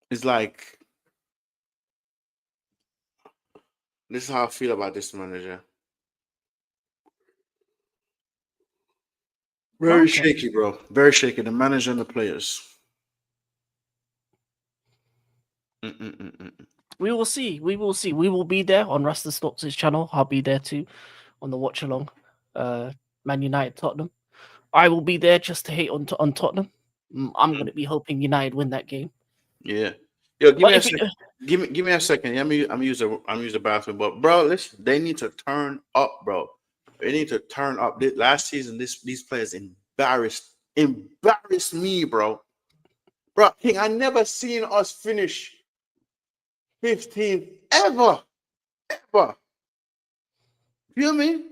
this is how I feel about this manager. Very Okay. shaky, bro. Very shaky. The manager and the players. Mm-mm-mm-mm. We will see. We will see. We will be there on Rasta Stocks' channel. I'll be there too on the watch along. Man United Tottenham. I will be there just to hate on Tottenham. I'm going to be hoping United win that game. Yeah. Yo, give But me a if second. Give me a second. I'm use the bathroom, but bro, listen, they need to turn up, bro. They need to turn up. Last season, these players embarrassed me, bro. Bro, King, I never seen us finish 15th ever. Feel me?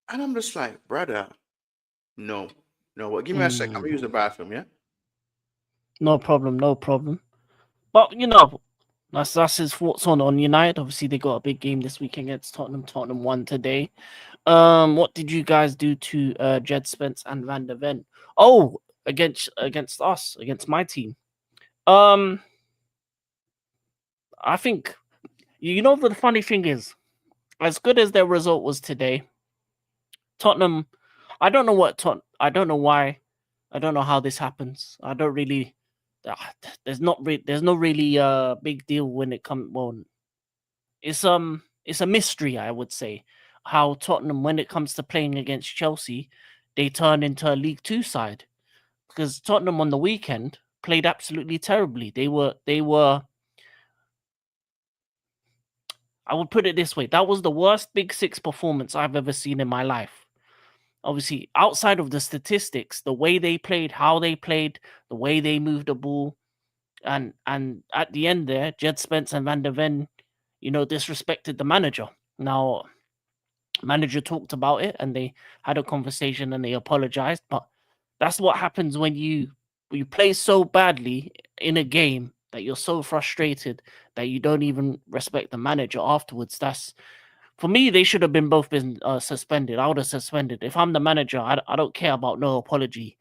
And I'm just like, brother, no. What? Give me a second. I'm gonna use the bathroom, yeah? No problem, no problem. But you know, that's his thoughts on United. Obviously, they got a big game this week against Tottenham. Tottenham won today. What did you guys do to Jed Spence and Van der Ven? Oh, against us, against my team. I think you know the funny thing is, as good as their result was today, Tottenham. I don't know I don't know why. I don't know how this happens. I don't really. There's no really big deal when it comes. Well, it's a mystery, I would say, how Tottenham, when it comes to playing against Chelsea, they turn into a League Two side, because Tottenham on the weekend played absolutely terribly. They were. I would put it this way: that was the worst Big Six performance I've ever seen in my life. Obviously, outside of the statistics, the way they played, how they played, the way they moved the ball, and at the end there, Jed Spence and Van der Ven, disrespected the manager. Now, manager talked about it and they had a conversation and they apologized, but that's what happens when you play so badly in a game that you're so frustrated that you don't even respect the manager afterwards. That's, for me, they should have both been suspended. I would have suspended. If I'm the manager, I don't care about no apology.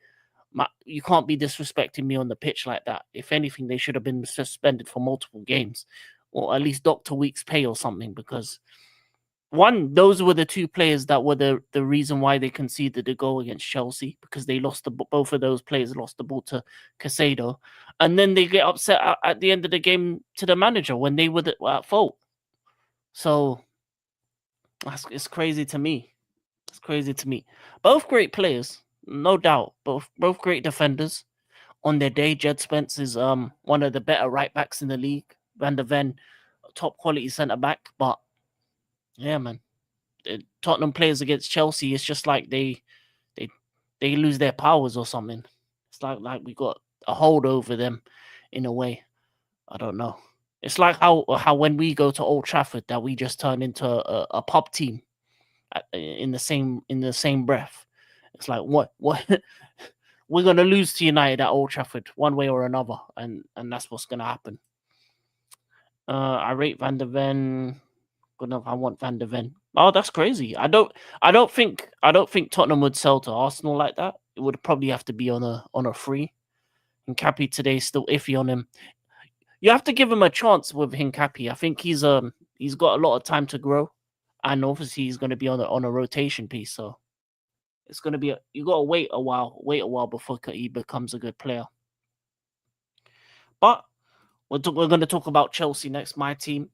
You can't be disrespecting me on the pitch like that. If anything, they should have been suspended for multiple games, or at least Dr. Week's pay or something, because one, those were the two players that were the reason why they conceded the goal against Chelsea, because they lost both of those players lost the ball to Casado, and then they get upset at the end of the game to the manager when they were at fault. So it's crazy to me. It's crazy to me. Both great players, no doubt. Both great defenders. On their day, Jed Spence is one of the better right backs in the league. Van der Ven, top quality centre back. But yeah, man, Tottenham players against Chelsea, it's just like they lose their powers or something. It's like we got a hold over them in a way. I don't know. It's like how when we go to Old Trafford that we just turn into a pub team in the same breath. It's like what we're gonna lose to United at Old Trafford one way or another, and that's what's gonna happen. I rate Van der Ven. Good enough. I want Van der Ven. Oh, that's crazy. I don't think Tottenham would sell to Arsenal like that. It would probably have to be on a free. And Hincapié today is still iffy on him. You have to give him a chance with Hincapié. I think he's got a lot of time to grow, and obviously he's going to be on a rotation piece. So it's going to be you got to wait a while before he becomes a good player. But we're going to talk about Chelsea next. My team,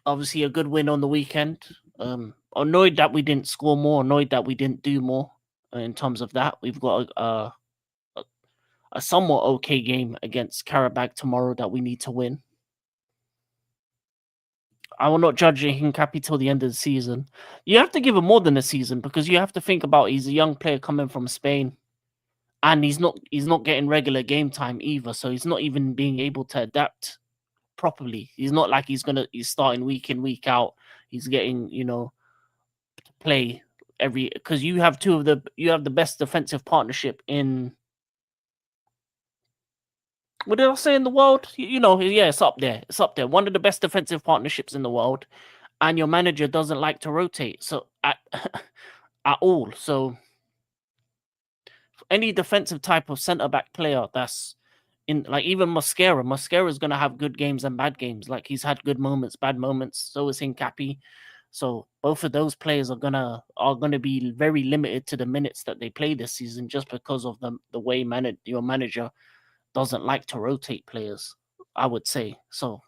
obviously a good win on the weekend. Annoyed that we didn't score more. Annoyed that we didn't do more in terms of that. We've got a somewhat okay game against Karabakh tomorrow that we need to win. I will not judge Hincapié till the end of the season. You have to give him more than a season, because you have to think about he's a young player coming from Spain, and he's not getting regular game time either. So he's not even being able to adapt properly. He's not like he's starting week in, week out. he's getting, play every, because you have the best defensive partnership in, what did I say, in the world? Yeah, it's up there. It's up there. One of the best defensive partnerships in the world, and your manager doesn't like to rotate so at at all. So any defensive type of centre back player that's in, like, even Mosquera is gonna have good games and bad games. Like, he's had good moments, bad moments. So is Hincapi. So both of those players are gonna be very limited to the minutes that they play this season, just because of the way your manager doesn't like to rotate players, I would say. So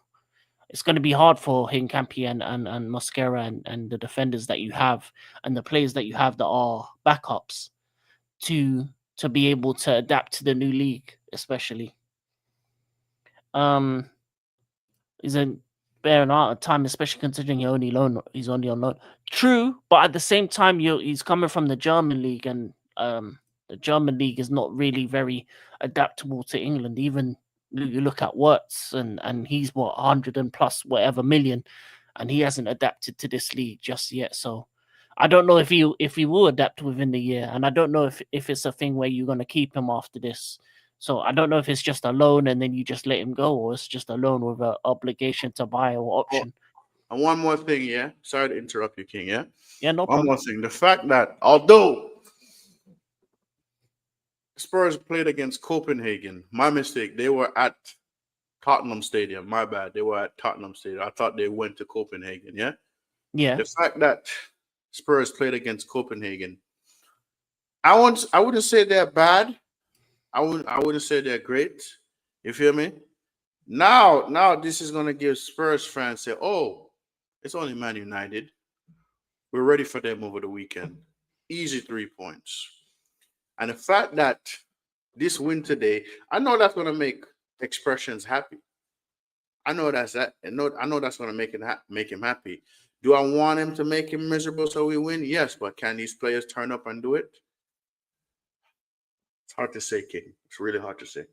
it's going to be hard for Hincapi and Mosquera and the defenders that you have and the players that you have that are backups to be able to adapt to the new league, especially. He's a fair amount of time, especially considering he's only on loan. True, but at the same time, he's coming from the German league, and the German league is not really very adaptable to England. Even you look at Wirtz, and he's 100 and plus whatever million, and he hasn't adapted to this league just yet. So I don't know if he will adapt within the year, and I don't know if it's a thing where you're going to keep him after this. So I don't know if it's just a loan and then you just let him go, or it's just a loan with an obligation to buy or option. And one more thing, yeah. Sorry to interrupt you, King. Yeah. Yeah, no One problem. more thing. The fact that although Spurs played against Copenhagen, my mistake. They were at Tottenham Stadium. My bad. They were at Tottenham Stadium. I thought they went to Copenhagen. Yeah. Yeah. The fact that Spurs played against Copenhagen, I wouldn't say they're bad. I wouldn't say they're great. You feel me? Now this is gonna give Spurs fans say, oh, it's only Man United. We're ready for them over the weekend. Easy 3 points. And the fact that this win today, I know that's gonna make Expressions happy. I know that's that. I know that's gonna make him happy. Do I want him to make him miserable so we win? Yes, but can these players turn up and do it? It's hard to say, King. It's really hard to say.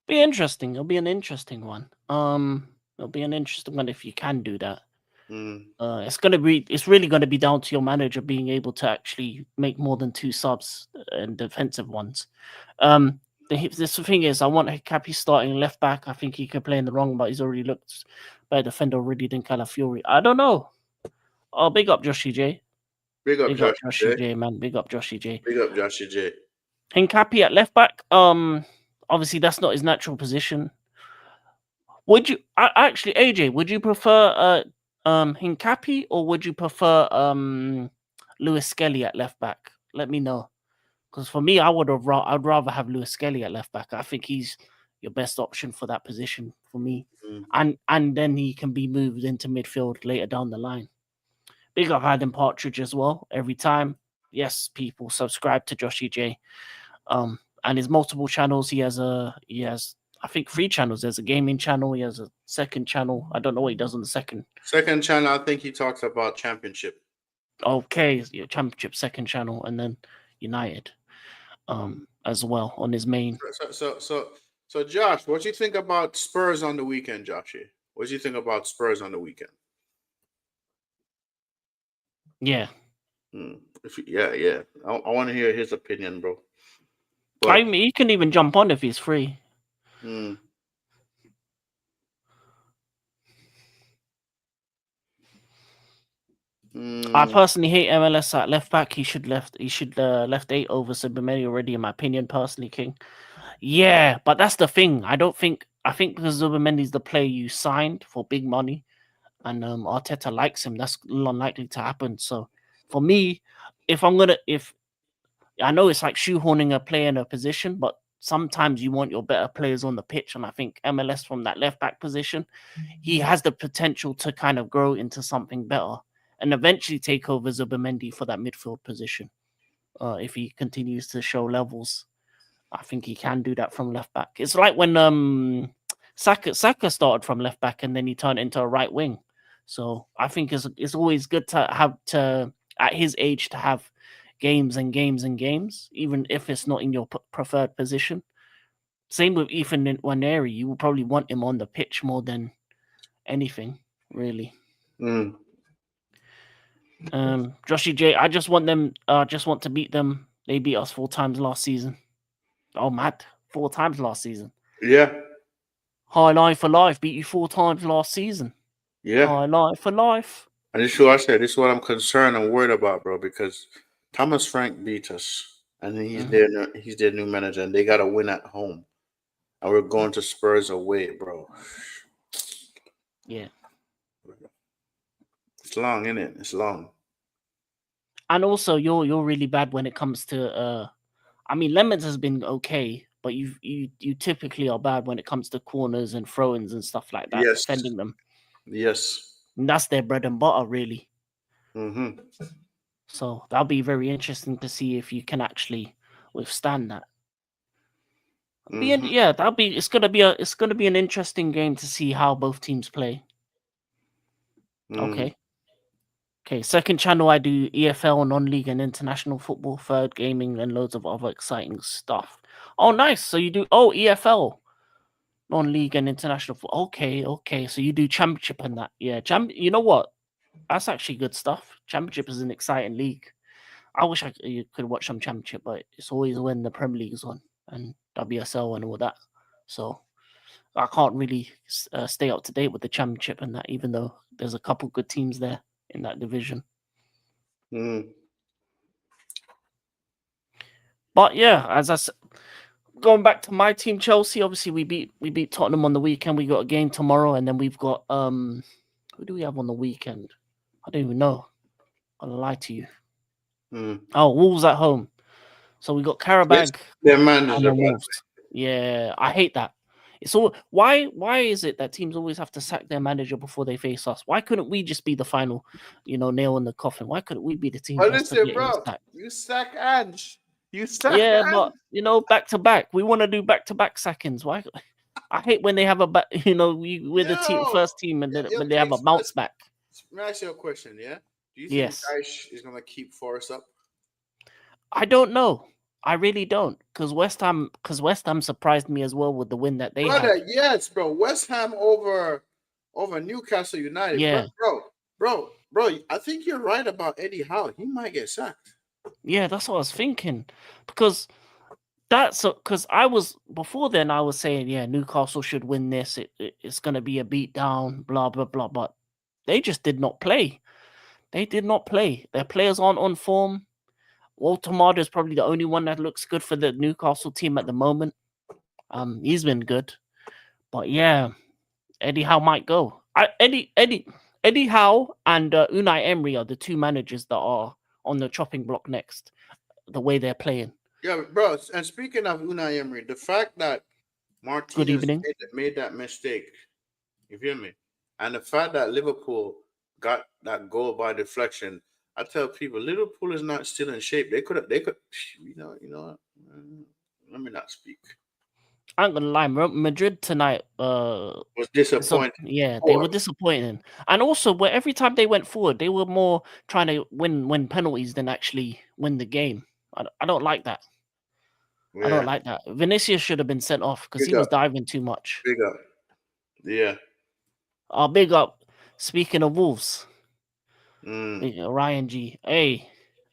Be interesting. It'll be an interesting one. It'll be an interesting one if you can do that. It's really gonna be down to your manager being able to actually make more than 2 subs and defensive ones. The thing is, I want Hincapi starting left back. I think he could play in the wrong, but he's already looked better defender already than Calafiori. I don't know. Oh, big up Joshy J. Big up Joshy J, man. Big up Joshy J. Big up Joshy J. Hincapi at left back. Obviously that's not his natural position. Would you actually, AJ? Would you prefer Hincapi, or would you prefer Lewis Skelly at left back? Let me know, because for me, I'd rather have Lewis Skelly at left back. I think he's your best option for that position for me, and then he can be moved into midfield later down the line. Big up Adam Partridge as well. Every time, yes, people subscribe to Joshy J. And his multiple channels. He has I think 3 channels. There's a gaming channel. He has a second channel. I don't know what he does on the second channel. I think he talks about Championship. Okay, your Championship second channel, and then United, as well on his main. So Josh, what do you think about Spurs on the weekend, Joshy? What do you think about Spurs on the weekend? Yeah. Yeah. I want to hear his opinion, bro. But, I mean, he can even jump on if he's free. I personally hate MLS at left back. He should left 8 over Subameni already, in my opinion, personally, King. Yeah, but that's the thing. I think because Zubamendi's the player you signed for big money, and Arteta likes him, that's unlikely to happen. So for me, if I know it's like shoehorning a player in a position, but sometimes you want your better players on the pitch, and I think MLS from that left back position, he has the potential to kind of grow into something better and eventually take over Zubamendi for that midfield position. If he continues to show levels, I think he can do that from left back. It's like when Saka started from left back and then he turned into a right wing. So I think it's always good to have at his age to have games and games and games, even if it's not in your preferred position. Same with Ethan Nwaneri. You will probably want him on the pitch more than anything, really. Joshy J, I just want them. Just want to beat them. They beat us 4 times last season. Oh, mad! 4 times last season. Yeah, High Line for Life beat you 4 times last season. yeah. High Line for Life. And this is what I said. This is what I'm concerned and worried about, bro. Because Thomas Frank beat us, and he's Mhm. their new manager, and they got to win at home. And we're going to Spurs away, bro. Yeah, It's long, isn't it? It's long. and also you're really bad when it comes to. I mean, Lemons has been okay, but you typically are bad when it comes to corners and throw-ins and stuff like that, Yes, defending them. yes. And that's their bread and butter, really. Mm-hmm. So that'll be very interesting to see if you can actually withstand that. Mm-hmm. Yeah, that'll be. It's gonna be an interesting game to see how both teams play. Mm-hmm. Okay. Okay, second channel I do EFL, non-league and international football, third gaming, and loads of other exciting stuff. Oh, nice. So you do EFL, non-league and international football. Okay. So you do championship and that. Yeah, you know what? That's actually good stuff. Championship is an exciting league. I wish you could watch some championship, but it's always when the Premier League is on and WSL and all that. So I can't really stay up to date with the championship and that, even though there's a couple good teams there in that division. Mm-hmm. But yeah, as I said, going back to my team, Chelsea. Obviously, we beat Tottenham on the weekend. We got a game tomorrow, and then we've got who do we have on the weekend? I don't even know. I'll lie to you. Mm-hmm. Oh, Wolves at home. So we got Yes, Karabag their and manager, then but Wolves. Yeah, I hate that. It's all why is it that teams always have to sack their manager before they face us? Why couldn't we just be the final, nail in the coffin? Why couldn't we be the team first to listen, get him bro. sacked? You sack Ange. You sack Yeah, Ange. but back to back. We want to do back to back sackings. Why? I hate when they have a back. We're the Yo, first team, and then when they okay. have a So bounce back. let me ask you a question. Yeah. Do you think Yes, Dyche is gonna keep Forrest up? I don't know. I really don't, because West Ham surprised me as well with the win that they Brother, had. yes, bro. West Ham over Newcastle United. Yeah, Bro. I think you're right about Eddie Howe. He might get sacked. yeah, that's what I was thinking, because because I was before then I was saying, yeah, Newcastle should win this. It's gonna be a beat down, blah blah blah. But they just did not play. They did not play. Their players aren't on form. Walter Marder is probably the only one that looks good for the Newcastle team at the moment. He's been good, but yeah, Eddie Howe might go. Eddie Howe and Unai Emery are the two managers that are on the chopping block next. The way they're playing. Yeah, bro. And speaking of Unai Emery, the fact that Good Martinez evening. made that mistake, you feel me? And the fact that Liverpool got that goal by deflection, I tell people Liverpool is not still in shape. They could, what? Let me not speak. I ain't gonna lie, Madrid tonight. Was disappointing. Yeah, they were Poor. disappointing, and also where every time they went forward, they were more trying to win penalties than actually win the game. I don't like that. I don't Yeah, like that. Vinicius should have been sent off because big he was up, diving too much. big up. Yeah. Big up. Speaking of Wolves, Mm. Ryan G. Hey,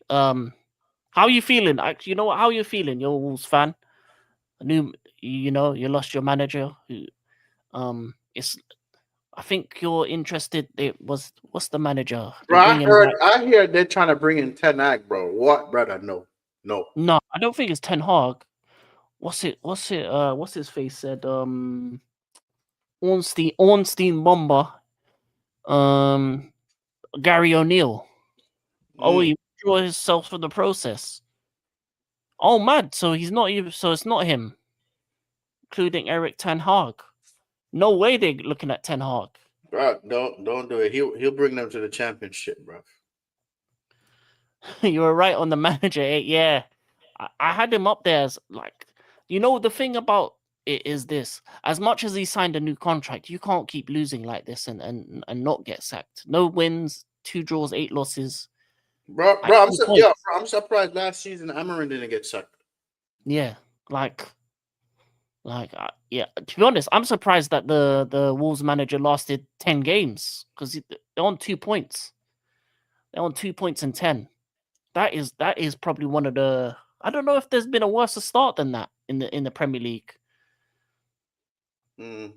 um, how you feeling? You know what? How you feeling? You're a Wolves fan. A new, you lost your manager. It's. I think you're interested. What's the manager? Bro, They're bringing back. I hear they're trying to bring in Ten Hag, bro. What, brother? No, no. No, I don't think it's Ten Hag. What's it? What's his face said? Ornstein Bomber. Um, Gary O'Neill. Oh, Mm. he withdrew himself from the process. Oh, mad. So he's not even. So it's not him, including Eric Ten Hag. No way they're looking at Ten Hag. Bro, don't do it. He'll bring them to the championship, bro. You were right on the manager. Yeah, I had him up there as like, the thing about it is this: as much as he signed a new contract, you can't keep losing like this and not get sacked. No wins, 2 draws, 8 losses. Bro, Like 2 points. I'm surprised last season Amarin didn't get sacked. Yeah, yeah. To be honest, I'm surprised that the Wolves manager lasted 10 games because they're on 2 points. They're on 2 points in 10. That is probably one of the. I don't know if there's been a worse start than that in the Premier League. Mm.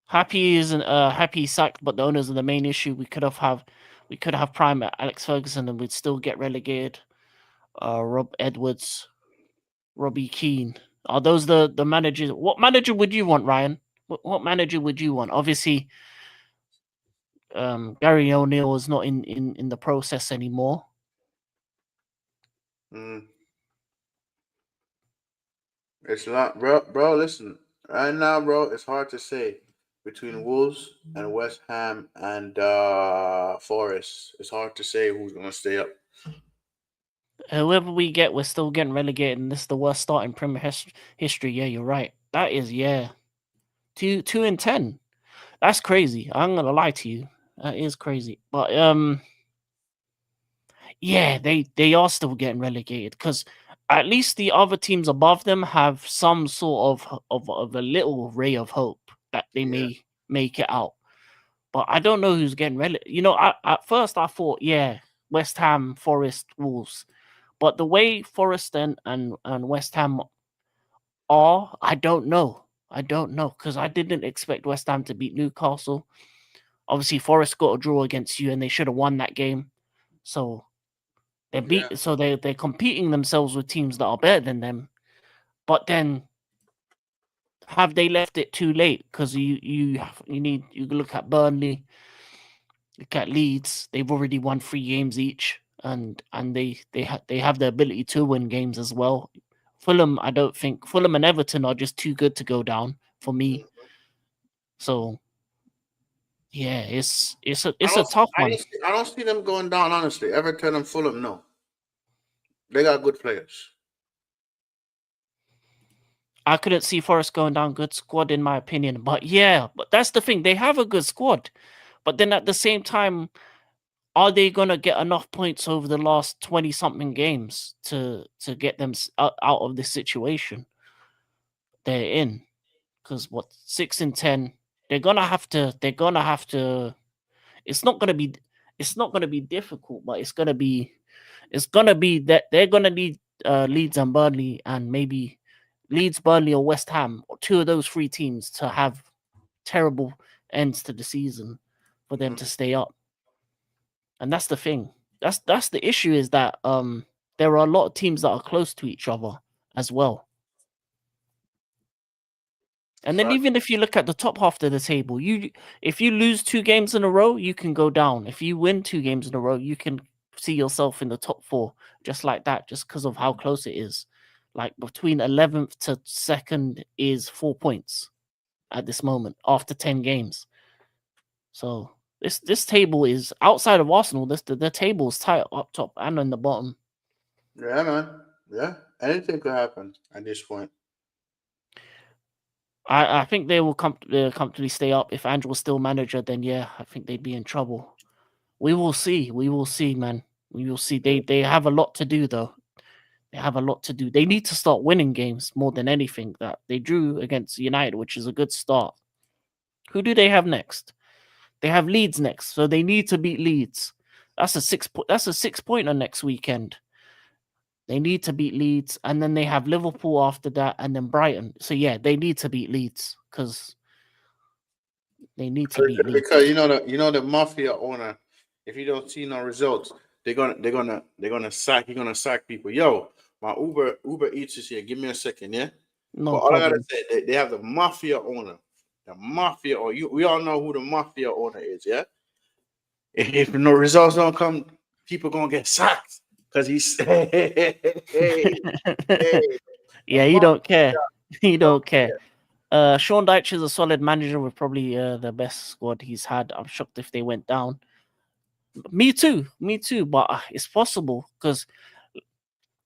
Happy isn't Happy sacked, but the owners are the main issue. We could have prime Alex Ferguson and we'd still get relegated. Rob Edwards, Robbie Keane. Are those the managers? What manager would you want, Ryan? What manager would you want? Obviously, Gary O'Neill is not in the process anymore. Mm. It's not, bro. Listen, right now, bro. It's hard to say between Wolves and West Ham and Forest. It's hard to say who's gonna stay up. Whoever we get, we're still getting relegated, and this is the worst start in Premier history. Yeah, you're right. That is 2 in 10. That's crazy. I'm gonna lie to you. That is crazy. But yeah, they are still getting relegated because at least the other teams above them have some sort of a little ray of hope that they Yeah. may make it out. But I don't know who's getting relegated. At first I thought, yeah, West Ham, Forest, Wolves. But the way Forest and West Ham are, I don't know. Because I didn't expect West Ham to beat Newcastle. Obviously, Forest got a draw against you, and they should have won that game. So Yeah. they're competing themselves with teams that are better than them. But then, have they left it too late? Because you look at Burnley, look at Leeds. They've already won 3 games each, and they have the ability to win games as well. Fulham, I don't think Fulham and Everton are just too good to go down for me. So yeah, it's a tough one. I don't see them going down. Honestly, Everton and Fulham, no. They got good players. I couldn't see Forest going down. Good squad, in my opinion. But yeah, but that's the thing. They have a good squad. But then at the same time, are they going to get enough points over the last 20 something games to get them out of this situation they're in? Because 6 in 10, they're going to have to. It's not going to be. It's not going to be difficult, but it's going to be. It's going to be that they're going to need Leeds and Burnley and maybe Leeds, Burnley, or West Ham, or 2 of those 3 teams to have terrible ends to the season for them to stay up. And that's the thing. That's the issue is that there are a lot of teams that are close to each other as well. And then even if you look at the top half of the table, if you lose 2 games in a row, you can go down. If you win 2 games in a row, you can see yourself in the top 4 just like that, just because of how close it is. Like between 11th to 2nd is 4 points at this moment after 10 games. So this table is outside of Arsenal. The table is tight up top and on the bottom. Yeah, man. Yeah, anything could happen at this point. I think they will comfortably stay up. If Andrew was still manager, then yeah, I think they'd be in trouble. We will see. We will see, man. We will see. They have a lot to do though. They have a lot to do. They need to start winning games more than anything. That they drew against United, which is a good start. Who do they have next? They have Leeds next, so they need to beat Leeds. That's a 6 pointer next weekend. They need to beat Leeds, and then they have Liverpool after that, and then Brighton. So yeah, they need to beat Leeds because they need to beat Leeds. Because the mafia owner, if you don't see no results, they're gonna sack. You're gonna sack people. Yo, my Uber Eats is here. Give me a second, yeah. No But all I gotta problem. say, they have the mafia owner. The mafia, or we all know who the mafia owner is, yeah. If no results don't come, people gonna get sacked because he's hey, Yeah, you don't care. You don't care. Sean Dyche is a solid manager with probably the best squad he's had. I'm shocked if they went down. Me too. But it's possible because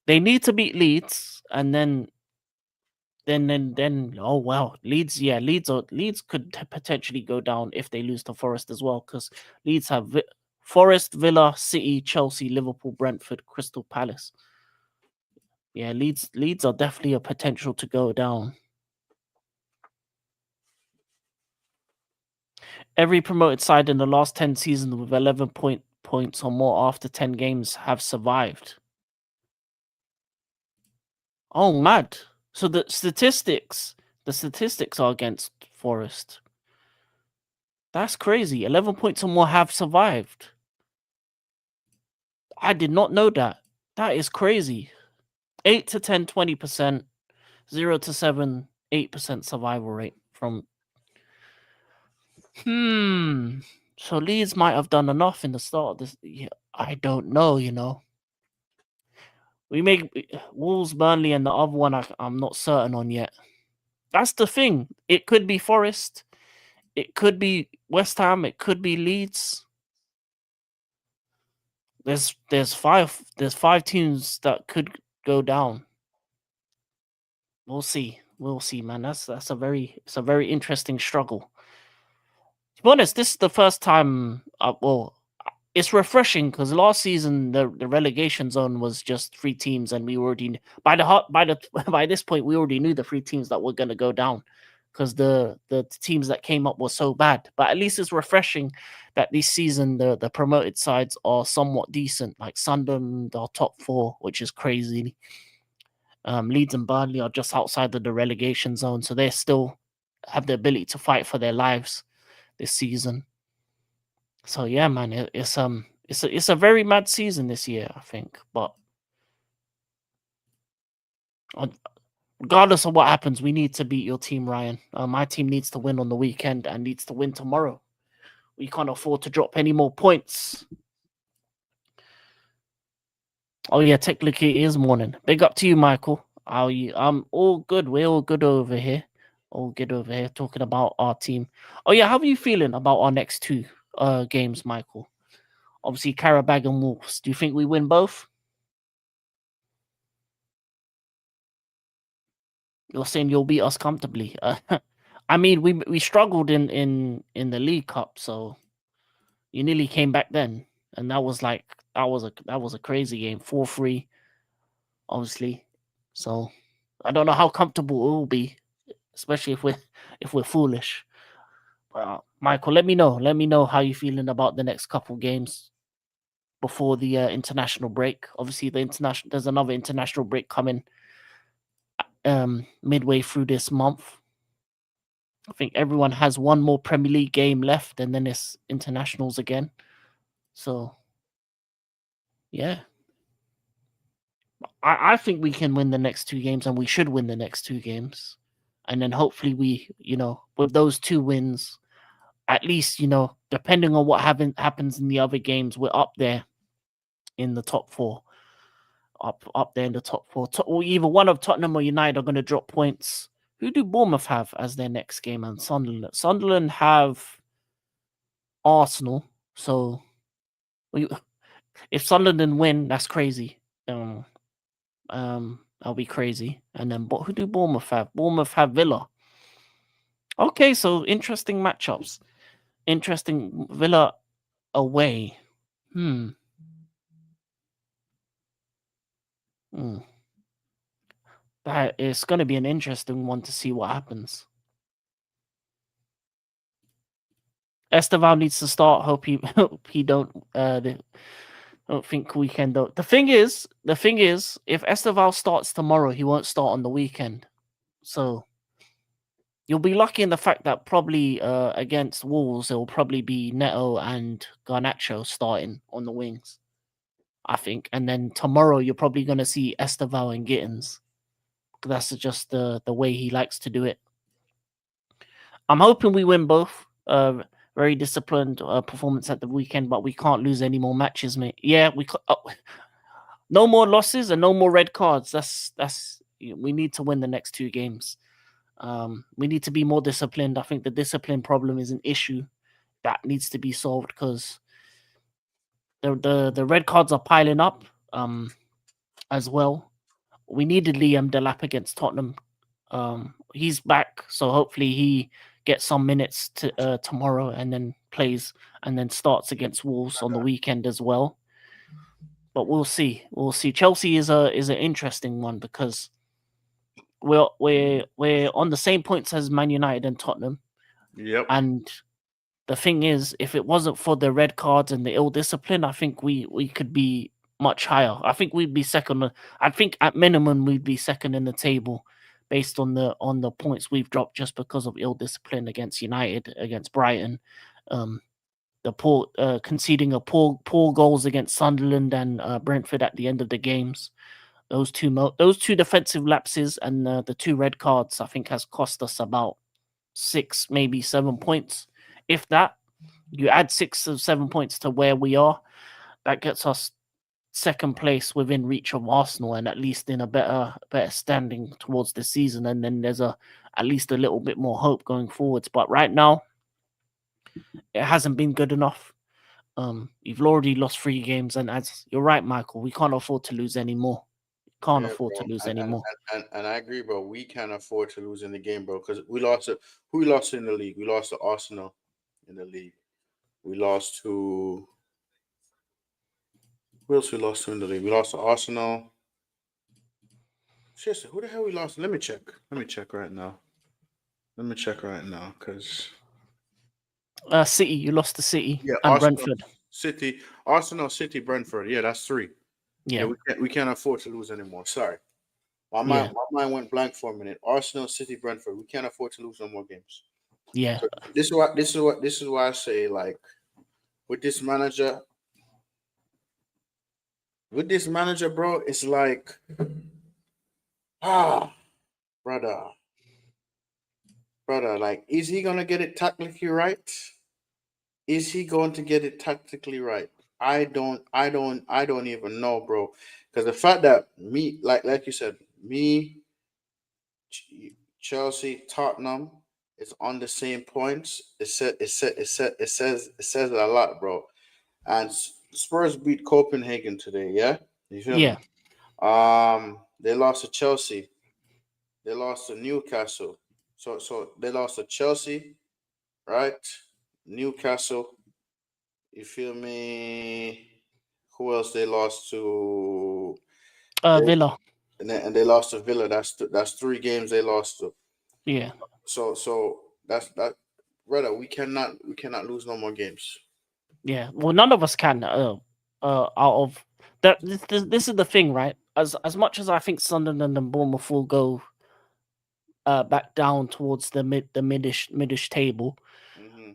they need to beat Leeds, and then oh wow, Leeds. Yeah, Leeds could potentially go down if they lose to Forest as well because Leeds have Forest, Villa, City, Chelsea, Liverpool, Brentford, Crystal Palace. Yeah, Leeds are definitely a potential to go down. Every promoted side in the last 10 seasons with 11 points or more after 10 games have survived. Oh, mad. So the statistics are against Forest. That's crazy. 11 points or more have survived. I did not know that. That is crazy. 8 to 10, 20%. 0 to 7, 8% survival rate from. So Leeds might have done enough in the start of this. Yeah, I don't know, you know. We make Wolves, Burnley, and the other one I'm not certain on yet. That's the thing. It could be Forest. It could be West Ham. It could be Leeds. There's five teams that could go down. We'll see. We'll see, man. It's a very interesting struggle. To be honest, this is the first time. It's refreshing because last season the relegation zone was just 3 teams, and we already by this point we already knew the 3 teams that were going to go down because the teams that came up were so bad. But at least it's refreshing that this season the promoted sides are somewhat decent. Like Sunderland are top 4, which is crazy. Leeds and Burnley are just outside of the relegation zone, so they still have the ability to fight for their lives this season. So yeah, man, it's a very mad season this year, I think. But regardless of what happens, we need to beat your team, Ryan. My team needs to win on the weekend and needs to win tomorrow. We can't afford to drop any more points. Oh yeah, technically it is morning. Big up to you, Michael. How are you? All good. We're all good over here. All good over here. Talking about our team. Oh yeah, how are you feeling about our next 2 games, Michael? Obviously, Karabag and Wolves. Do you think we win both? You're saying you'll beat us comfortably. I mean, we struggled in the League Cup, so you nearly came back then, and that was a crazy game, 4-3, obviously. So I don't know how comfortable it will be, especially if we're foolish. Michael, let me know how you're feeling about the next couple games before the international break. Obviously, there's another international break coming midway through this month. I think everyone has one more Premier League game left, and then it's internationals again. So, yeah, I think we can win the next 2 games, and we should win the next 2 games, and then hopefully we, with those 2 wins, at least depending on what happens in the other games, we're up there in the top 4. Up there in the top 4. Or either one of Tottenham or United are going to drop points. Who do Bournemouth have as their next game? And Sunderland. Sunderland have Arsenal. So if Sunderland win, that's crazy. That'll be crazy. And then who do Bournemouth have? Bournemouth have Villa. Okay, so interesting matchups. Interesting. Villa away. That is going to be an interesting one to see what happens. Esteval needs to start. Hope he don't think we can though. The thing is, if Esteval starts tomorrow, he won't start on the weekend. So you'll be lucky in the fact that probably against Wolves, it will probably be Neto and Garnacho starting on the wings, I think. And then tomorrow, you're probably going to see Esteval and Gittins. That's just the way he likes to do it. I'm hoping we win both. Very disciplined performance at the weekend, but we can't lose any more matches, mate. Yeah, we no more losses and no more red cards. That's we need to win the next 2 games. We need to be more disciplined. I think the discipline problem is an issue that needs to be solved because the red cards are piling up as well. We needed Liam Delap against Tottenham. He's back, so hopefully he gets some minutes tomorrow and then plays and then starts against Wolves on the weekend as well. But we'll see. Chelsea is an interesting one because we're on the same points as Man United and Tottenham. Yep. And the thing is, if it wasn't for the red cards and the ill discipline, I think we could be much higher. I think we'd be second. I think at minimum we'd be second in the table, based on the points we've dropped just because of ill discipline against United, against Brighton, the poor conceding a poor goals against Sunderland and Brentford at the end of the games. Those two defensive lapses and the two red cards, I think, has cost us about 6, maybe 7 points, if that. You add 6 or 7 points to where we are, that gets us second place within reach of Arsenal and at least in a better standing towards the season. And then there's at least a little bit more hope going forwards. But right now, it hasn't been good enough. You've already lost 3 games, and as you're right, Michael, we can't afford to lose anymore. Can't Yeah, afford to bro. lose And and, anymore. and and I agree, bro. We can't afford to lose in the game, bro, because we lost it. Who we lost in the league? We lost to Arsenal in the league. We lost to who else we lost to in the league? We lost to Arsenal. Seriously, who the hell we lost? Let me check. Let me check right now. Let me check right now, because City, you lost to City yeah, and Brentford. Arsenal, City, Brentford. Yeah, that's 3. Yeah, Yeah, we can't afford to lose anymore. Sorry, yeah, my mind went blank for a minute. Arsenal, City, Brentford. We can't afford to lose no more games. yeah. So this is why I say, like, with this manager, bro, it's like, ah, brother, like, is he gonna get it tactically right? Is he going to get it tactically right? I don't even know, bro. Because the fact that me, like you said, me, Chelsea, Tottenham is on the same points. It says a lot, bro. And Spurs beat Copenhagen today. Yeah, you feel me? Yeah, They lost to Chelsea. They lost to Newcastle. So they lost to Chelsea, right? Newcastle. You feel me? Who else they lost to? They Villa. and they lost to Villa. That's 3 games they lost to. Yeah, So that's that. Brother, we cannot lose no more games. yeah. Well, none of us can. Out of that, this is the thing, right? As much as I think Sunderland and Bournemouth will go back down towards the midish table, Hmm.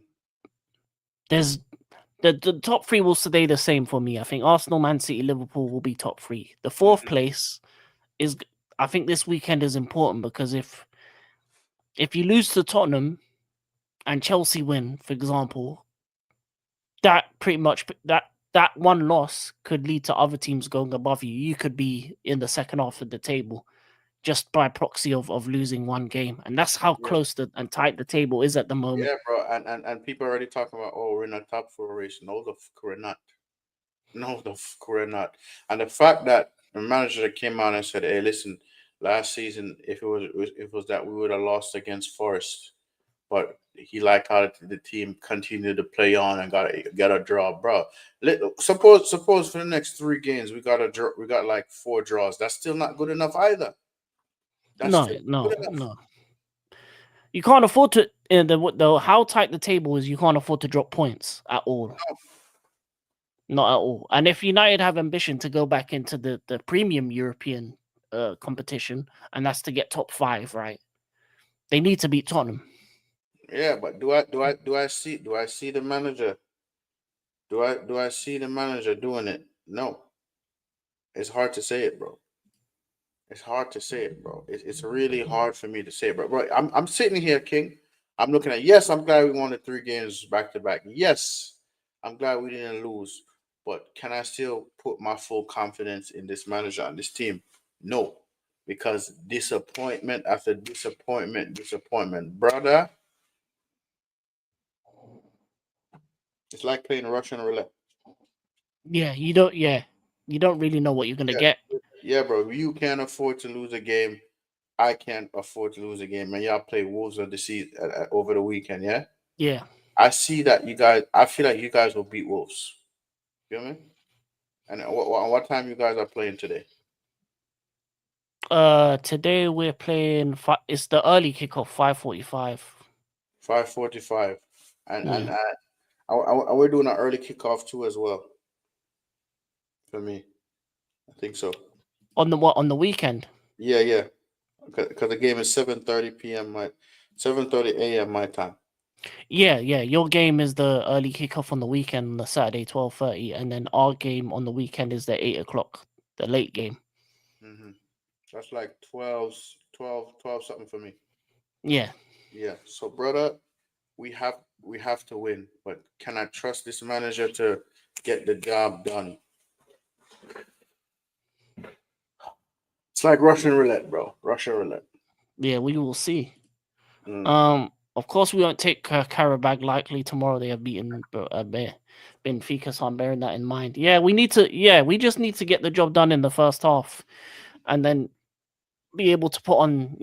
there's the top 3 will stay the same for me. I think Arsenal, Man City, Liverpool will be top 3. The 4th Hmm. place is, I think this weekend is important because if you lose to Tottenham and Chelsea win, for example, that pretty much that one loss could lead to other teams going above you. You could be in the second half of the table just by proxy of losing one game, and that's how Yeah, close and tight the table is at the moment. yeah, bro. And people already talking about, oh, we're in a top 4 race. No, the fuck we're not. No, the fuck we're not. And the fact that the manager came out and said, "Hey, listen, last season, if it was that we would have lost against Forest, but he liked how the team continued to play on and got a draw, bro. Suppose for the next 3 games we got a draw, we got like 4 draws. That's still not good enough either. That's No, still not no, good enough. no. You can't afford to. The how tight the table is, you can't afford to drop points at all. Not at all. And if United have ambition to go back into the premium European competition, and that's to get top 5, right? They need to beat Tottenham. Yeah, but do I see the manager? Do I see the manager doing it? No. It's hard to say it, bro. It's hard to say it, bro. It's really hard for me to say it, bro. Bro, I'm sitting here, King. I'm looking at, yes, I'm glad we won the 3 games back to back. Yes, I'm glad we didn't lose. But can I still put my full confidence in this manager and this team? No. Because disappointment after disappointment, brother, it's like playing Russian roulette. Yeah, you don't. Yeah, you don't really know what you're gonna Yeah. get. Yeah, bro. You can't afford to lose a game. I can't afford to lose a game. And y'all play Wolves of the season over the weekend, yeah? Yeah. I see that you guys. I feel like you guys will beat Wolves. Feel me? And what time you guys are playing today? Today we're playing. It's the early kickoff, 5:45. 5:45. and Yeah. we're doing an early kickoff too as well for me. I think so. On the what? On the weekend? Yeah, yeah. Because the game is 7:30 p.m. my 7:30 a.m. my time. Yeah, yeah. Your game is the early kickoff on the weekend, on the Saturday 12:30, and then our game on the weekend is the 8 o'clock, the late game. Hmm. That's like 12, 12, 12 something for me. Yeah, Yeah. So brother, we have to win, but can I trust this manager to get the job done? It's like Russian roulette, bro. Russian roulette. yeah. We will see. Mm. Of course, we won't take Karabag lightly tomorrow. They have beaten Benfica, so I'm bearing that in mind. Yeah, we need to. Yeah, we just need to get the job done in the first half, and then be able to put on.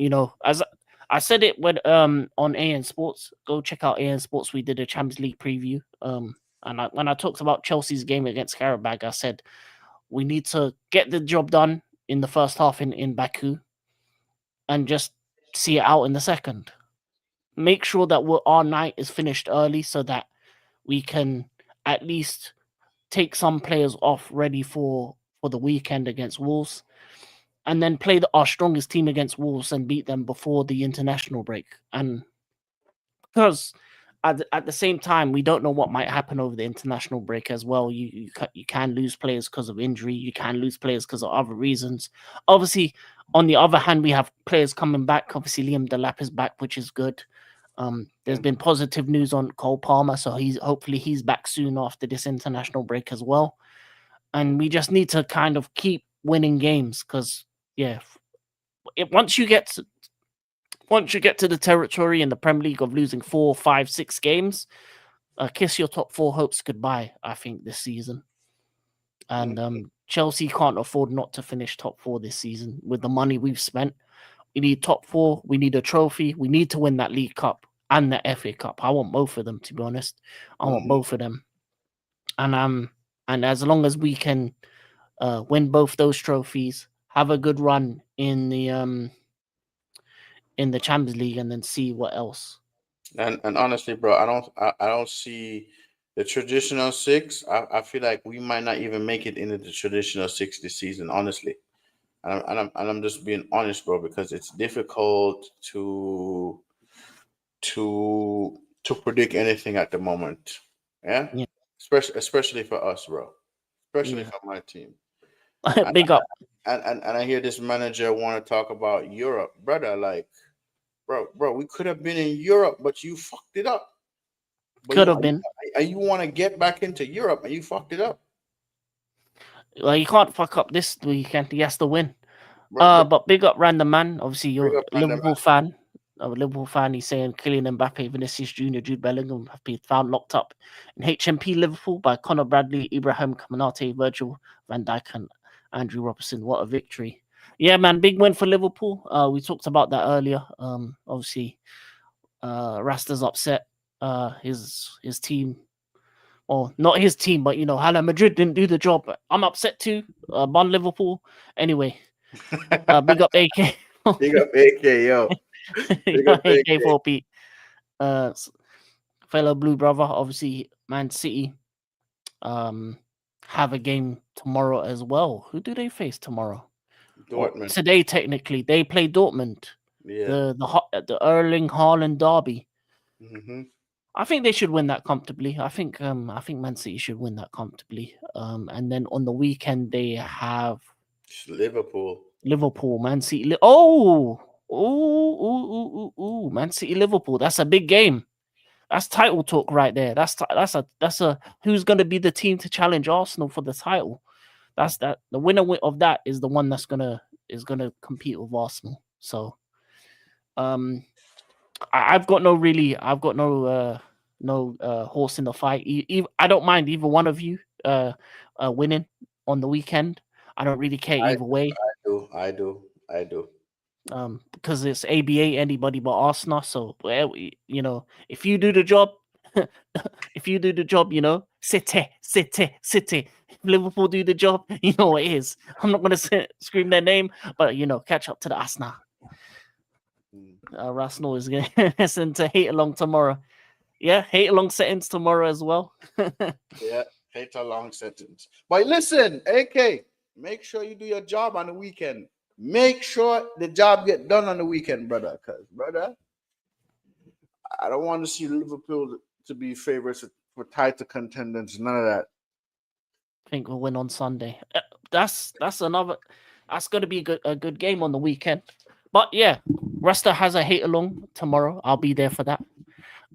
As I said it when on AN Sports. Go check out AN Sports. We did a Champions League preview. And when I talked about Chelsea's game against Karabag, I said we need to get the job done in the first half in Baku, and just see it out in the second. Make sure that our night is finished early so that we can at least take some players off ready for the weekend against Wolves, and then play our strongest team against Wolves and beat them before the international break. And because at the same time, we don't know what might happen over the international break as well. You can lose players because of injury. You can lose players because of other reasons. Obviously, on the other hand, we have players coming back. Obviously, Liam Delap is back, which is good. There's Yeah. been positive news on Cole Palmer, so hopefully he's back soon after this international break as well. And we just need to kind of keep winning games because yeah, once you get to the territory in the Premier League of losing 4, 5, 6 games, kiss your top four hopes goodbye. I think this season, and Mm. Chelsea can't afford not to finish top four this season with the money we've spent. We need top four. We need a trophy. We need to win that League Cup and the FA Cup. I want both of them, to be honest. I want Mhm. both of them. And as long as we can win both those trophies, have a good run in the Champions League, and then see what else. And honestly, bro, I don't see the traditional six. I feel like we might not even make it into the traditional six this season, honestly. And I'm just being honest, bro, because it's difficult to predict anything at the moment. Yeah, Yeah, especially for us, bro. Especially yeah. for my team. And Big up. and I hear this manager want to talk about Europe, brother. Like, bro, we could have been in Europe, but you fucked it up. But Could have been. you want to get back into Europe and you fucked it up, Well, you can't fuck up this weekend. He has to win. bro. But big up Random Man. Obviously, Bring you're up a random. Liverpool fan. A Liverpool fan. He's saying Kylian Mbappe, Vinicius Junior, Jude Bellingham have been found locked up in HMP Liverpool by Conor Bradley, Ibrahim Kamanate, Virgil van Dijk, and Andrew Robertson. What a victory! Yeah, man, big win for Liverpool. We talked about that earlier. Obviously, Rasta's upset. His team, or not his team, but Hala Madrid didn't do the job. I'm upset too. Bon Liverpool. Anyway, big up AK. Big up AK, yo. Big up AK AK. 4P. Fellow Blue brother. Obviously, Man City um have a game tomorrow as well. Who do they face tomorrow? Or Dortmund. today, technically, they play Dortmund. Yeah. The Erling Haaland derby. Hmm. I think they should win that comfortably. I think Man City should win that comfortably. And then on the weekend they have Liverpool. Liverpool, Man City. Oh, Man City, Liverpool. That's a big game. That's title talk right there. That's a who's going to be the team to challenge Arsenal for the title. That's that. The winner of that is the one that's gonna compete with Arsenal. So um, I've got no horse in the fight. I don't mind either one of you winning on the weekend. I don't really care I either way. I do. Because it's ABA, anybody but Arsenal. So well, if you do the job, if you do the job, City. If Liverpool do the job, you know what it is. I'm not gonna scream their name, but catch up to the Arsenal. Mm. Arsenal is gonna listen to hate along tomorrow. Yeah, hate along settings tomorrow as well. Yeah, hate a long sentence. But listen, AK, make sure you do your job on the weekend. Make sure the job get done on the weekend, brother. Cause brother, I don't want to see Liverpool to be favorites for title contenders. None of that. I think we'll win on Sunday. That's another. That's going to be a good game on the weekend. But yeah, Resta has a hate along tomorrow. I'll be there for that.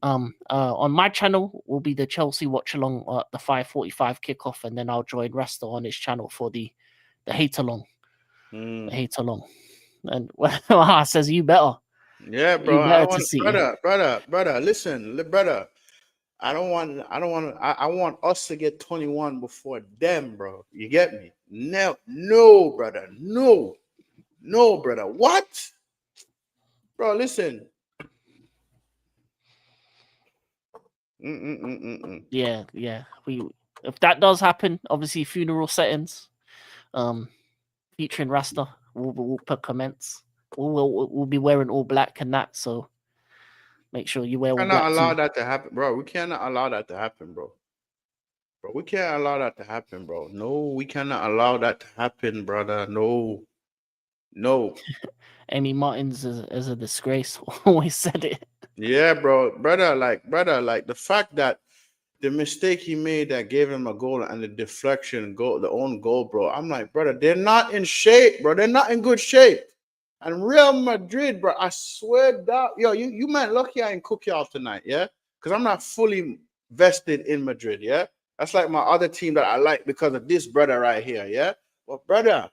On my channel will be the Chelsea watch along at the 5:45 kickoff, and then I'll join Resta on his channel for the hate along. The hate along. And well, says you better. Yeah, You bro. I better don't to want, see. brother. Listen, brother. I want us to get 21 before them, bro. You get me? No, brother. No, brother. What? Bro, listen. Yeah. If that does happen, obviously funeral settings, featuring Rasta, we'll put comments. We'll be wearing all black and that, so make sure you wear all Cannot black allow too. that to happen, bro. We cannot allow that to happen, bro. Bro, we can't allow that to happen, bro. No, we cannot allow that to happen, brother. No. Amy Martins is a disgrace. Always said it. Yeah, bro. Brother, like the fact that the mistake he made that gave him a goal and the deflection goal, the own goal, bro. I'm like, brother, they're not in shape, bro. They're not in good shape. And Real Madrid, bro, I swear that, yo, you man, lucky I ain't cook y'all tonight, yeah? Because I'm not fully vested in Madrid, yeah? That's like my other team that I like because of this brother right here, yeah? But brother.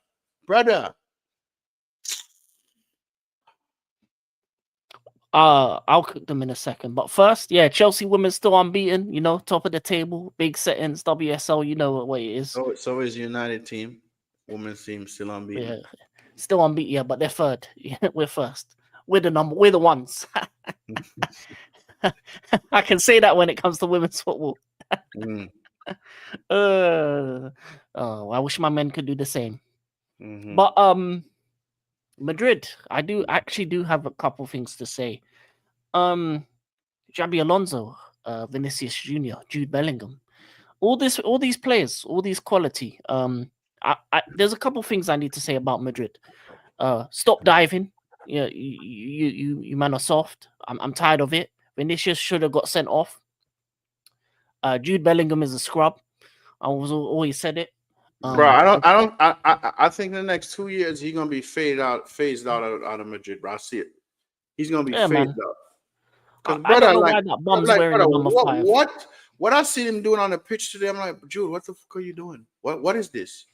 I'll cook them in a second. But first, yeah, Chelsea women still unbeaten, top of the table, big settings, WSL, you know what it is. So is United team, women's team still unbeaten. Yeah, still unbeaten, yeah, but they're third. We're first. We're the ones. I can say that when it comes to women's football. Oh, I wish my men could do the same. But Madrid, I actually do have a couple things to say. Xabi Alonso, Vinicius Junior, Jude Bellingham, all these players, all these quality. There's a couple things I need to say about Madrid. Stop diving. Yeah, you man are soft. I'm tired of it. Vinicius should have got sent off. Jude Bellingham is a scrub. I always said it. Bro, I think the next 2 years he's gonna be phased out of Madrid, bro. I see it. He's gonna be Yeah, phased man. out. Because I don't brother, know why that bum's wearing brother, the number 5. what I see him doing on the pitch today, I'm like, Jude, what the fuck are you doing? What is this?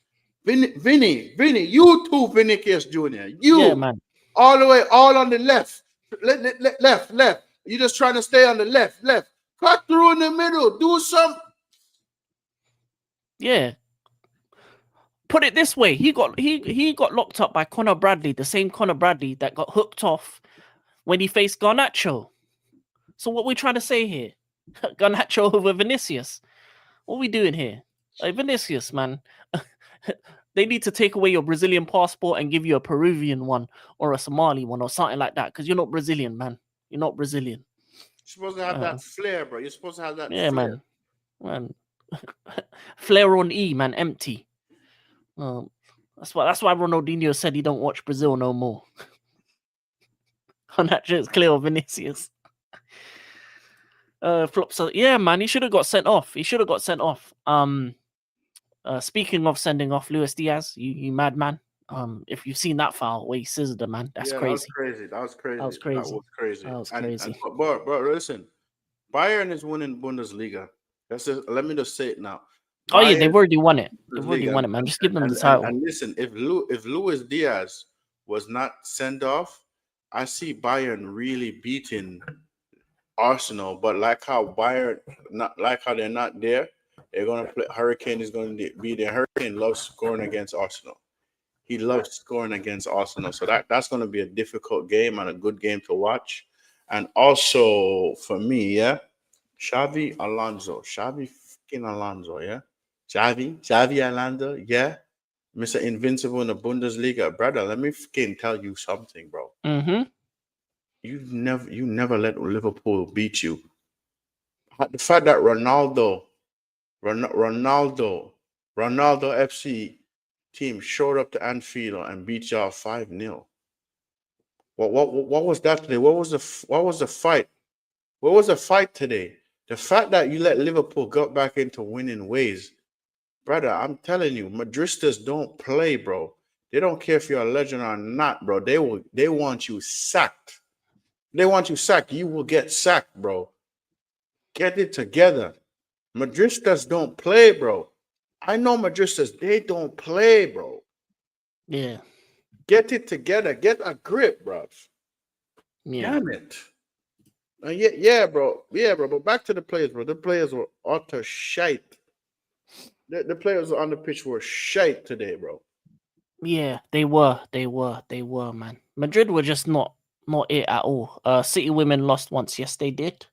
Vinny, you too, Vinicius Jr. You Yeah, man. all the way, all on the left. Left. You just trying to stay on the left. Cut through in the middle. Do some. Yeah. Put it this way, he got locked up by Conor Bradley, the same Conor Bradley that got hooked off when he faced Garnacho. So what we're trying to say here, Garnacho over Vinicius. What are we doing here? Like, Vinicius, man. They need to take away your Brazilian passport and give you a Peruvian one or a Somali one or something like that, because you're not Brazilian, man. You're not Brazilian. You're supposed to have that flair, bro. You're supposed to have that Yeah, flair. man. Flair on E, man, empty. That's why Ronaldinho said he don't watch Brazil no more. And that just clear of Vinicius. Flops. Yeah, man, he should have got sent off. Speaking of sending off Luis Diaz, you madman. If you've seen that foul where he scissored the man, that's crazy. That was crazy. That was crazy. Bro, listen. Bayern is winning Bundesliga. Let me just say it now. Oh yeah, they've already won it. Man. Just give them the title. And listen, if Luis Diaz was not sent off, I see Bayern really beating Arsenal. But like how they're not there, they're gonna play. Hurricane is going to be there. Hurricane loves scoring against Arsenal. He loves scoring against Arsenal. So that's going to be a difficult game and a good game to watch. And also for me, yeah, Xavi fucking Alonso, yeah. Xavi Alonso, yeah. Mr. Invincible in the Bundesliga. Brother, let me fucking tell you something, bro. Mm-hmm. You never let Liverpool beat you. The fact that Ronaldo FC team showed up to Anfield and beat y'all 5-0. What was that today? What was the fight? What was the fight today? The fact that you let Liverpool get back into winning ways, brother. I'm telling you, Madristas don't play, bro. They don't care if you're a legend or not, bro. They want you sacked. They want you sacked. You will get sacked, bro. Get it together. Madristas don't play, bro. I know Madristas, they don't play, bro. Yeah. Get it together. Get a grip, bro. Yeah. Damn it. Yeah, bro. Yeah, bro. But back to the players, bro. The players were utter shite. The players on the pitch were shite today, bro. Yeah, they were, man. Madrid were just not it at all. City women lost once. Yes, they did.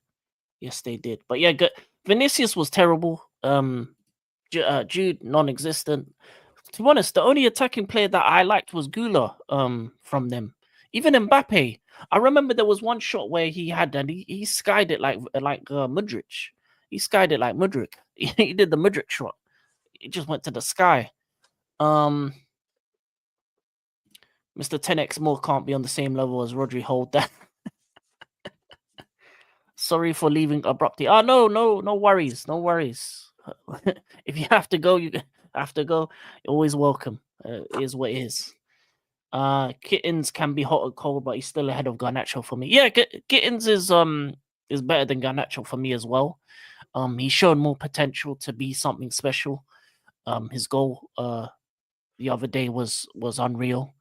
But yeah, good. Vinicius was terrible. Jude non-existent. To be honest, the only attacking player that I liked was Gula. From them, even Mbappe. I remember there was one shot where he had and he skied it like Mudryk. He skied it like Mudryk. He did the Mudryk shot. It just went to the sky. Mr. 10x more can't be on the same level as Rodri. Hold that. Sorry for leaving abruptly. Oh no worries. If you have to go, you have to go. You're always welcome. Is what it is. Kittens can be hot or cold, but he's still ahead of Garnacho for me. Yeah, Kittens is better than Garnacho for me as well. He's shown more potential to be something special. His goal the other day was unreal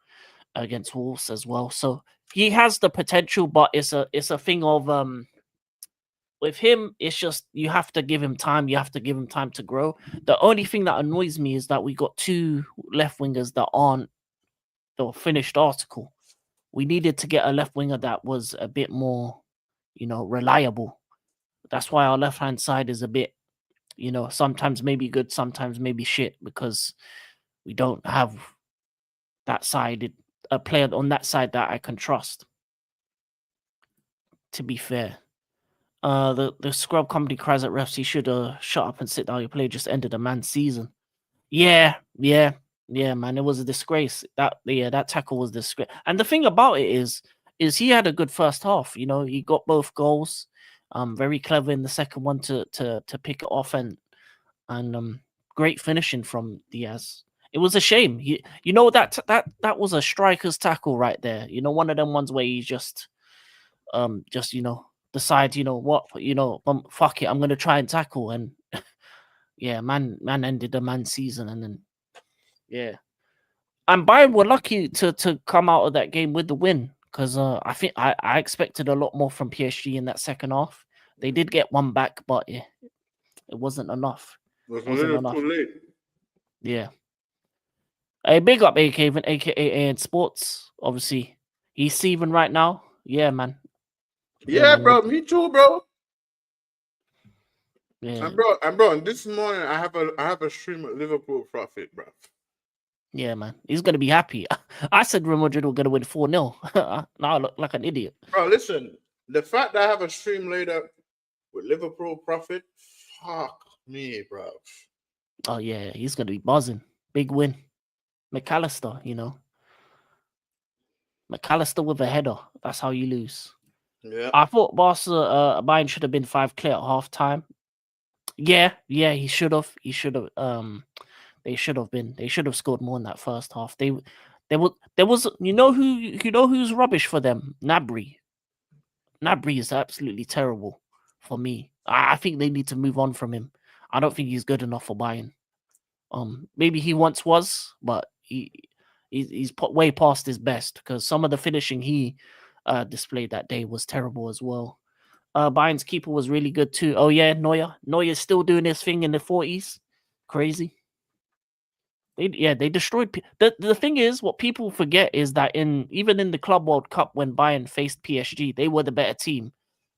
against Wolves as well. So he has the potential, but it's a thing of with him, it's just you have to give him time. You have to give him time to grow. The only thing that annoys me is that we got two left wingers that aren't the finished article. We needed to get a left winger that was a bit more, reliable. That's why our left hand side is a bit, sometimes maybe good, sometimes maybe shit, because we don't have that side, a player on that side that I can trust. To be fair. The scrub company cries at refs. He should shut up and sit down. Your play just ended a man's season. Yeah, man. It was a disgrace. That tackle was a disgrace. And the thing about it is he had a good first half. He got both goals. Very clever in the second one to pick it off and great finishing from Diaz. It was a shame. That was a striker's tackle right there. One of them ones where he just decide, what, fuck it, I'm gonna try and tackle, and yeah, man ended the man's season, and then and Bayern were lucky to come out of that game with the win, because I think I expected a lot more from PSG in that second half. They did get one back, but it wasn't enough. It was a little too late. Yeah. A big up AK, even aka AN Sports. Obviously, he's Steven right now. Yeah, man. Yeah, bro. Me too, bro. Yeah. And bro, this morning I have a stream at Liverpool Profit, bro. Yeah, man. He's gonna be happy. I said Real Madrid were gonna win 4-0. Now I look like an idiot. Bro, listen. The fact that I have a stream later with Liverpool Profit, fuck me, bro. Oh yeah, he's gonna be buzzing. Big win. McAllister, McAllister with a header. That's how you lose. Yeah. I thought Bayern should have been 5 clear at half time. Yeah, he should have. They should have been. They should have scored more in that first half. There was who's rubbish for them? Nabry. Nabry is absolutely terrible for me. I think they need to move on from him. I don't think he's good enough for Bayern. Maybe he once was, but he's way past his best, because some of the finishing he displayed that day was terrible as well. Bayern's keeper was really good too. Oh yeah, Neuer. Neuer's still doing his thing in the 40s. Crazy. They destroyed. The thing is, what people forget is that even in the Club World Cup, when Bayern faced PSG, they were the better team.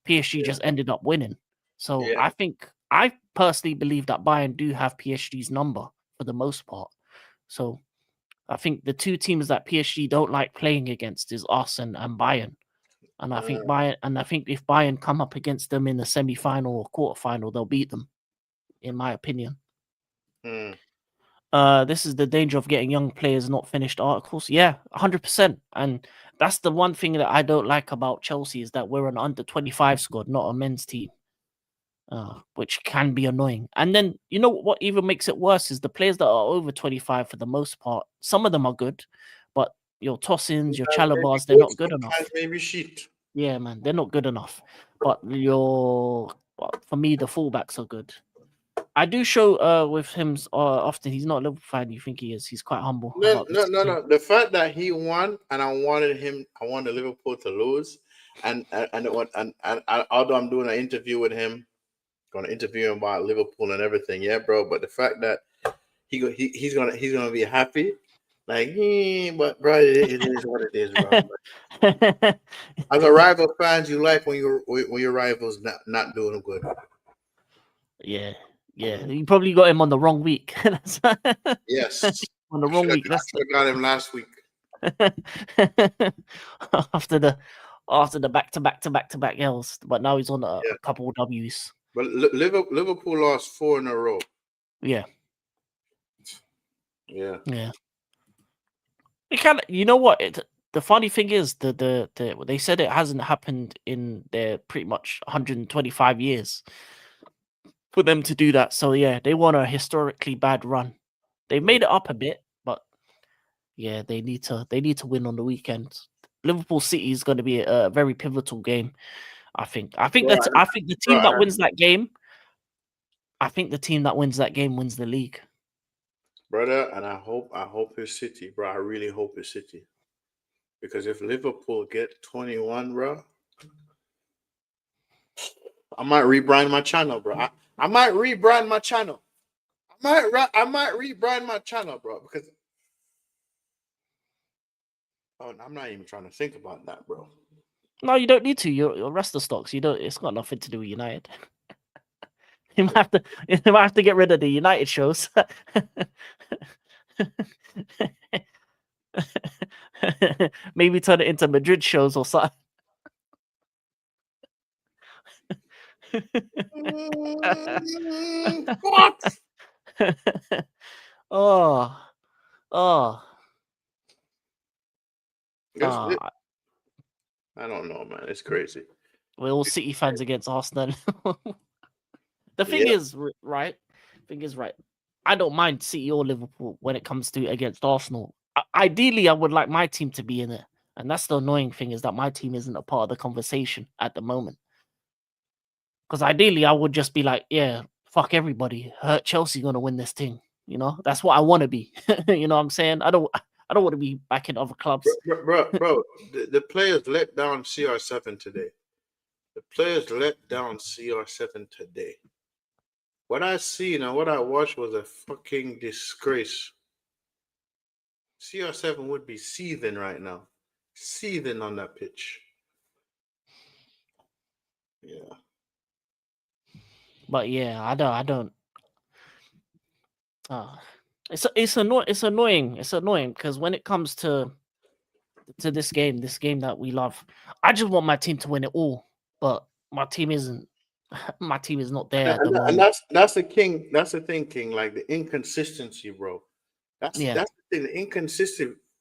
PSG just ended up winning. So I personally believe that Bayern do have PSG's number for the most part. So I think the two teams that PSG don't like playing against is us and Bayern. And I think if Bayern come up against them in the semi-final or quarter-final, they'll beat them, in my opinion. This is the danger of getting young players not finished articles. Yeah, 100%. And that's the one thing that I don't like about Chelsea is that we're an under-25 squad, not a men's team, which can be annoying. And then, you know what even makes it worse is the players that are over 25 for the most part, some of them are good, but your Tossins, your Chalobahs, they're not good enough. Maybe shit. Yeah, man, they're not good enough. But for me, the fullbacks are good. I do show with him often. He's not a Liverpool fan. You think he is? He's quite humble. No. The fact that he won, and I wanted Liverpool to lose, and although I'm doing an interview with him, going to interview him about Liverpool and everything, yeah, bro. But the fact that he's gonna be happy, like, but bro, it is what it is, bro. As a rival fans, you like when your rivals not doing good. Yeah. You probably got him on the wrong week. Yes, on the wrong week. I should have got him last week. after the back-to-back L's, but now he's on a couple of W's. But Liverpool lost 4 in a row. Yeah. Yeah. It kind of, you know what? The funny thing is they said it hasn't happened in their pretty much 125 years for them to do that. So yeah, they want a historically bad run. They've made it up a bit, but yeah, they need to win on the weekend. Liverpool City is going to be a very pivotal game. I think the team that wins that game. I think the team that wins that game wins the league, brother. And I hope it's City, bro. I really hope it's City, because if Liverpool get 21, bro, I might rebrand my channel, bro. I might rebrand my channel. I might rebrand my channel, bro, because I'm not even trying to think about that, bro. No, you don't need to. You're Rasta stocks. You don't. It's got nothing to do with United. You might have to get rid of the United shows. Maybe turn it into Madrid shows or something. What? Oh. I don't know, man. It's crazy. We're all City fans against Arsenal. The thing is, right? I don't mind City or Liverpool when it comes to against Arsenal. Ideally, I would like my team to be in it. And that's the annoying thing, is that my team isn't a part of the conversation at the moment. Because ideally, I would just be like, yeah, fuck everybody. Chelsea going to win this thing. You know, that's what I want to be. You know what I'm saying? I don't want to be back in other clubs. Bro, the players let down CR7 today. The players let down CR7 today. What I seen and what I watched was a fucking disgrace. CR7 would be seething right now. Seething on that pitch. Yeah. But yeah, I don't. It's annoying. It's annoying because when it comes to this game that we love, I just want my team to win it all. But my team isn't. My team is not there at the moment. And that's the king. That's the thing, King. Like the inconsistency, bro. That's the thing. The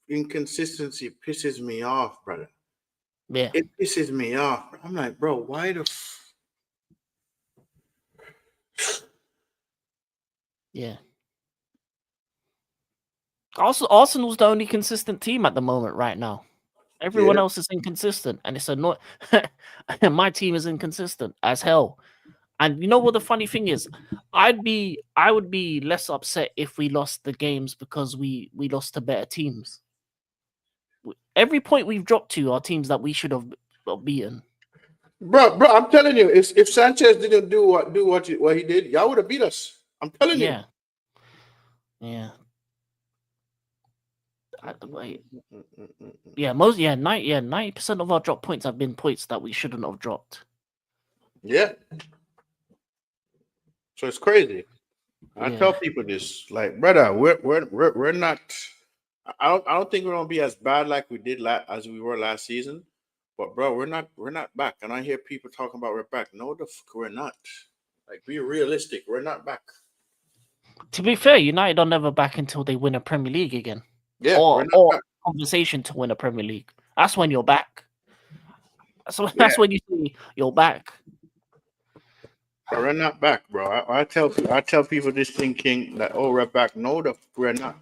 inconsistency pisses me off, brother. Yeah, it pisses me off. I'm like, bro, why the? Yeah. Also, Arsenal's the only consistent team at the moment right now. Everyone else is inconsistent, and it's annoying. My team is inconsistent as hell. And you know what the funny thing is? I would be less upset if we lost the games because we lost to better teams. Every point we've dropped to are teams that we should have beaten. Bro, I'm telling you, if Sanchez didn't do what he did, y'all would have beat us. I'm telling you. Yeah. 90% of our drop points have been points that we shouldn't have dropped. Yeah. So it's crazy. I tell people this, like, brother, we're not. I don't think we're gonna be as bad like we did as we were last season, But bro, we're not back. And I hear people talking about we're back. No, the fuck we're not. Like, be realistic. We're not back. To be fair, United are never back until they win a Premier League again, Yeah, we're not or back. conversation to win a Premier League. That's when you're back. So Yeah. that's when you say you're back. But we're not back, bro. I tell people this thinking that, oh, we're back. No, the fuck we're not.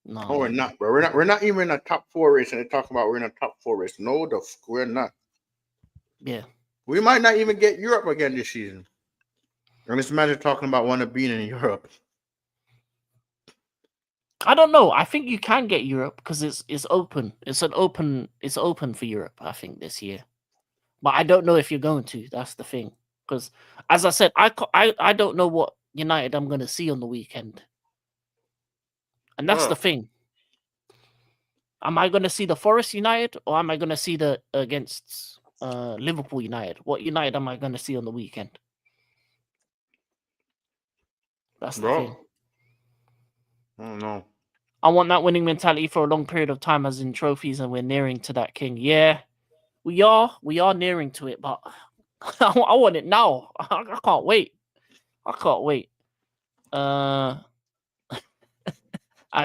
No, we're not, bro. We're not even in a top 4 race, and they're talking about we're in a top 4 race. No, the fuck we're not. Yeah. We might not even get Europe again this season. And just imagine talking about one of being in Europe. I don't know. I think you can get Europe because it's open. It's open for Europe, I think, this year. But I don't know if you're going to. That's the thing. Because as I said, I don't know what United I'm going to see on the weekend. And that's the thing. Am I going to see the Forest United or am I going to see the against Liverpool United? What United am I going to see on the weekend? That's the thing. I don't know. I want that winning mentality for a long period of time, as in trophies, and we're nearing to that, King. Yeah, we are nearing to it, but I want it now. I can't wait. I can't wait. I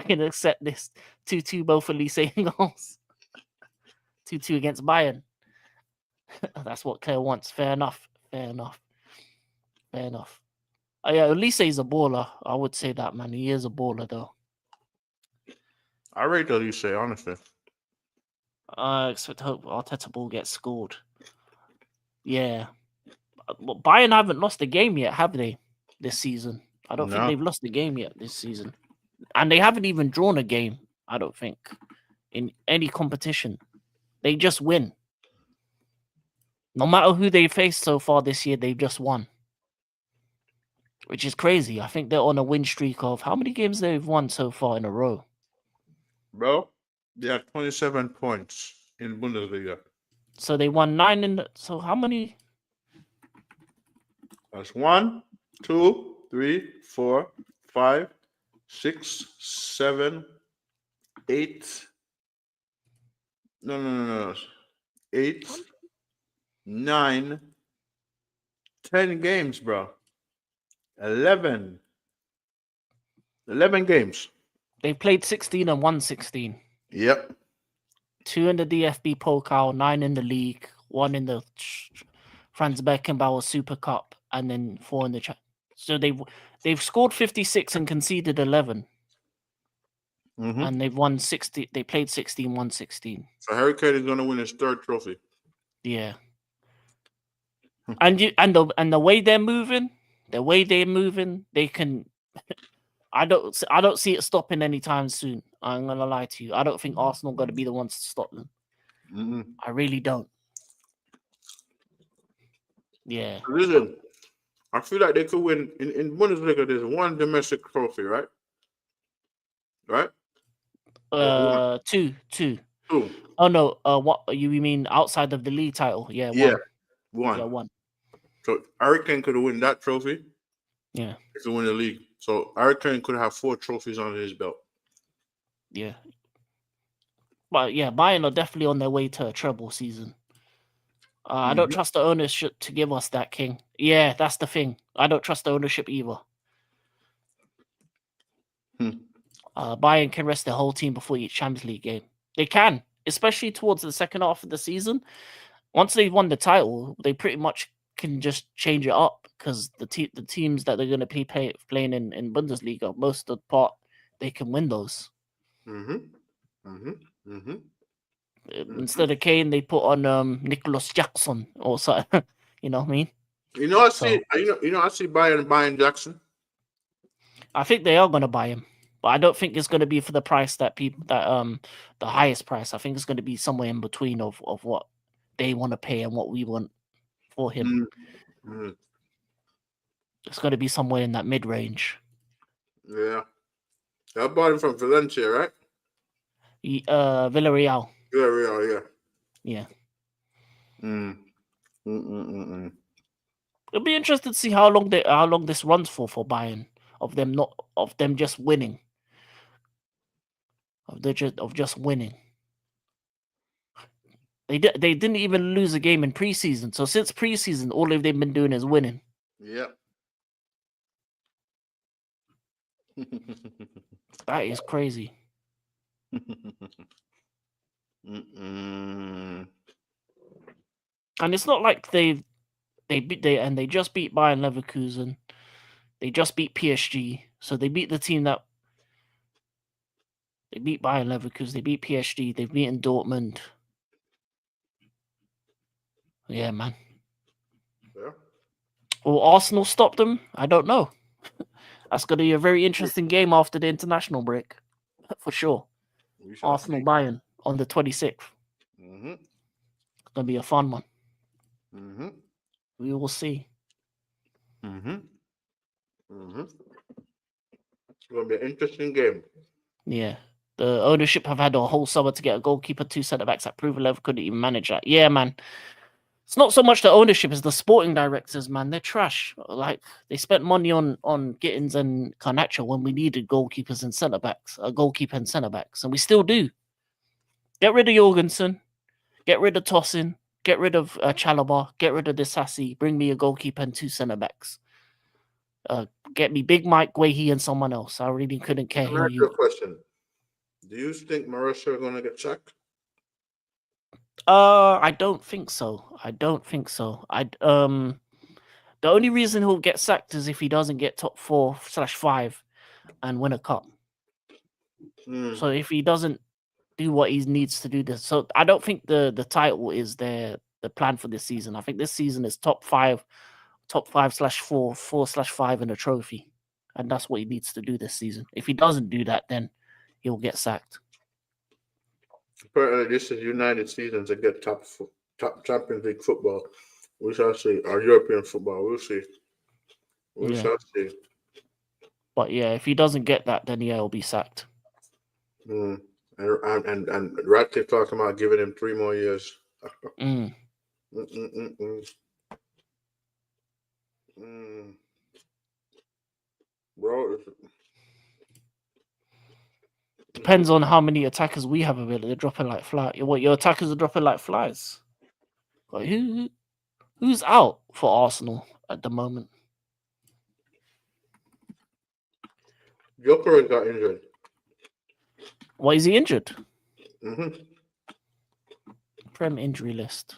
can accept this 2-2 both Elise goals. 2-2 against Bayern. That's what Claire wants. Fair enough. Fair enough. Fair enough. Yeah, Elise is a baller. I would say that, man. He is a baller, though. I rate Elise, honestly. I expect hope Arteta ball gets scored. Yeah. But Bayern haven't lost a game yet, have they, this season? I don't think they've lost a game yet this season. And they haven't even drawn a game, I don't think, in any competition. They just win. No matter who they faced so far this year, they've just won. Which is crazy. I think they're on a win streak of how many games they've won so far in a row? Bro, they have 27 points in Bundesliga. So they won 9 in the... So how many? That's 1, 2, 3, 4, 5, 6, 7, 8. No. 8, 9, 10 games, bro. 11 games. They played 16 and won 16. Yep. 2 in the DFB Pokal, 9 in the league, 1 in the Franz Beckenbauer Super Cup, and then 4 in the so they've scored 56 and conceded 11. Mm-hmm. And they've won 60. They played 16, won 16. So Harry Kane is going to win his 3rd trophy. Yeah. and the way they're moving, they can. I don't see it stopping anytime soon. I'm gonna lie to you. I don't think Arsenal are going to be the ones to stop them. Mm-hmm. I really don't. Yeah. Listen, I feel like they could win in Bundesliga. There's 1 domestic trophy, right? Right? 2. 2. Oh no. What you mean outside of the league title? Yeah. 1. Yeah, 1. Yeah, 1. So Harry Kane could win that trophy. Yeah. To win the league. So Harry Kane could have 4 trophies under his belt. Yeah. But yeah, Bayern are definitely on their way to a treble season. I don't trust the ownership to give us that, King. Yeah, that's the thing. I don't trust the ownership either. Bayern can rest their whole team before each Champions League game. They can, especially towards the second half of the season. Once they've won the title, they pretty much can just change it up because the teams that they're going to be playing in Bundesliga, most of the part, they can win those. Instead of Kane, they put on Nicholas Jackson or something. You know what I mean? I see Bayern buying Jackson. I think they are going to buy him, but I don't think it's going to be for the price that the highest price. I think it's going to be somewhere in between of what they want to pay and what we want for him. It's going to be somewhere in that mid range. Yeah, I bought him from Valencia, right? Villarreal. Villarreal, yeah. It'll be interesting to see how long this runs for Bayern, of them just winning, of just winning. They didn't even lose a game in preseason. So since preseason, all they've been doing is winning. Yep. That is crazy. Mm-mm. And it's not like they just beat Bayern Leverkusen. They just beat PSG. So they beat the team that they beat Bayern Leverkusen. They beat PSG. They've beaten Dortmund. Yeah, man. Yeah. Will Arsenal stop them? I don't know. That's going to be a very interesting game after the international break, for sure. We shall Arsenal see. Bayern on the 26th. Mm-hmm. It's going to be a fun one. Mm-hmm. We will see. Mm-hmm. Mm-hmm. It's gonna be an interesting game. Yeah. The ownership have had a whole summer to get a goalkeeper, 2 centre backs at proven level, couldn't even manage that. Yeah, man. It's not so much the ownership as the sporting directors, man. They're trash. Like they spent money on Gittins and Garnacho when we needed goalkeepers and centre backs, a goalkeeper and centre backs, and we still do. Get rid of Jorgensen, get rid of Tossin, get rid of Chalobah, get rid of Disassi, bring me a goalkeeper and 2 centre backs. Get me Big Mike, Guehi, and someone else. I really couldn't care Let me who ask you a you. question. Do you think Mauricio are gonna get sacked? I don't think so. The only reason he'll get sacked is if he doesn't get top 4/5 and win a cup. Mm. So if he doesn't do what he needs to do, this, so I don't think the title is the plan for this season. I think this season is top 5/4, 4/5 in a trophy, and that's what he needs to do this season. If he doesn't do that, then he'll get sacked. Apparently, this is United season to get top Champions League football. We shall see. Or European football. We'll see. We Yeah. shall see. But yeah, if he doesn't get that, then yeah, he'll be sacked. Mm. And Ratcliffe talking about giving him 3 more years. Mm. Bro, Depends on how many attackers we have available. They're dropping like flies. What, your attackers are dropping like flies? Like who's out for Arsenal at the moment? Joker got injured. Why is he injured? Mm-hmm. Prem injury list.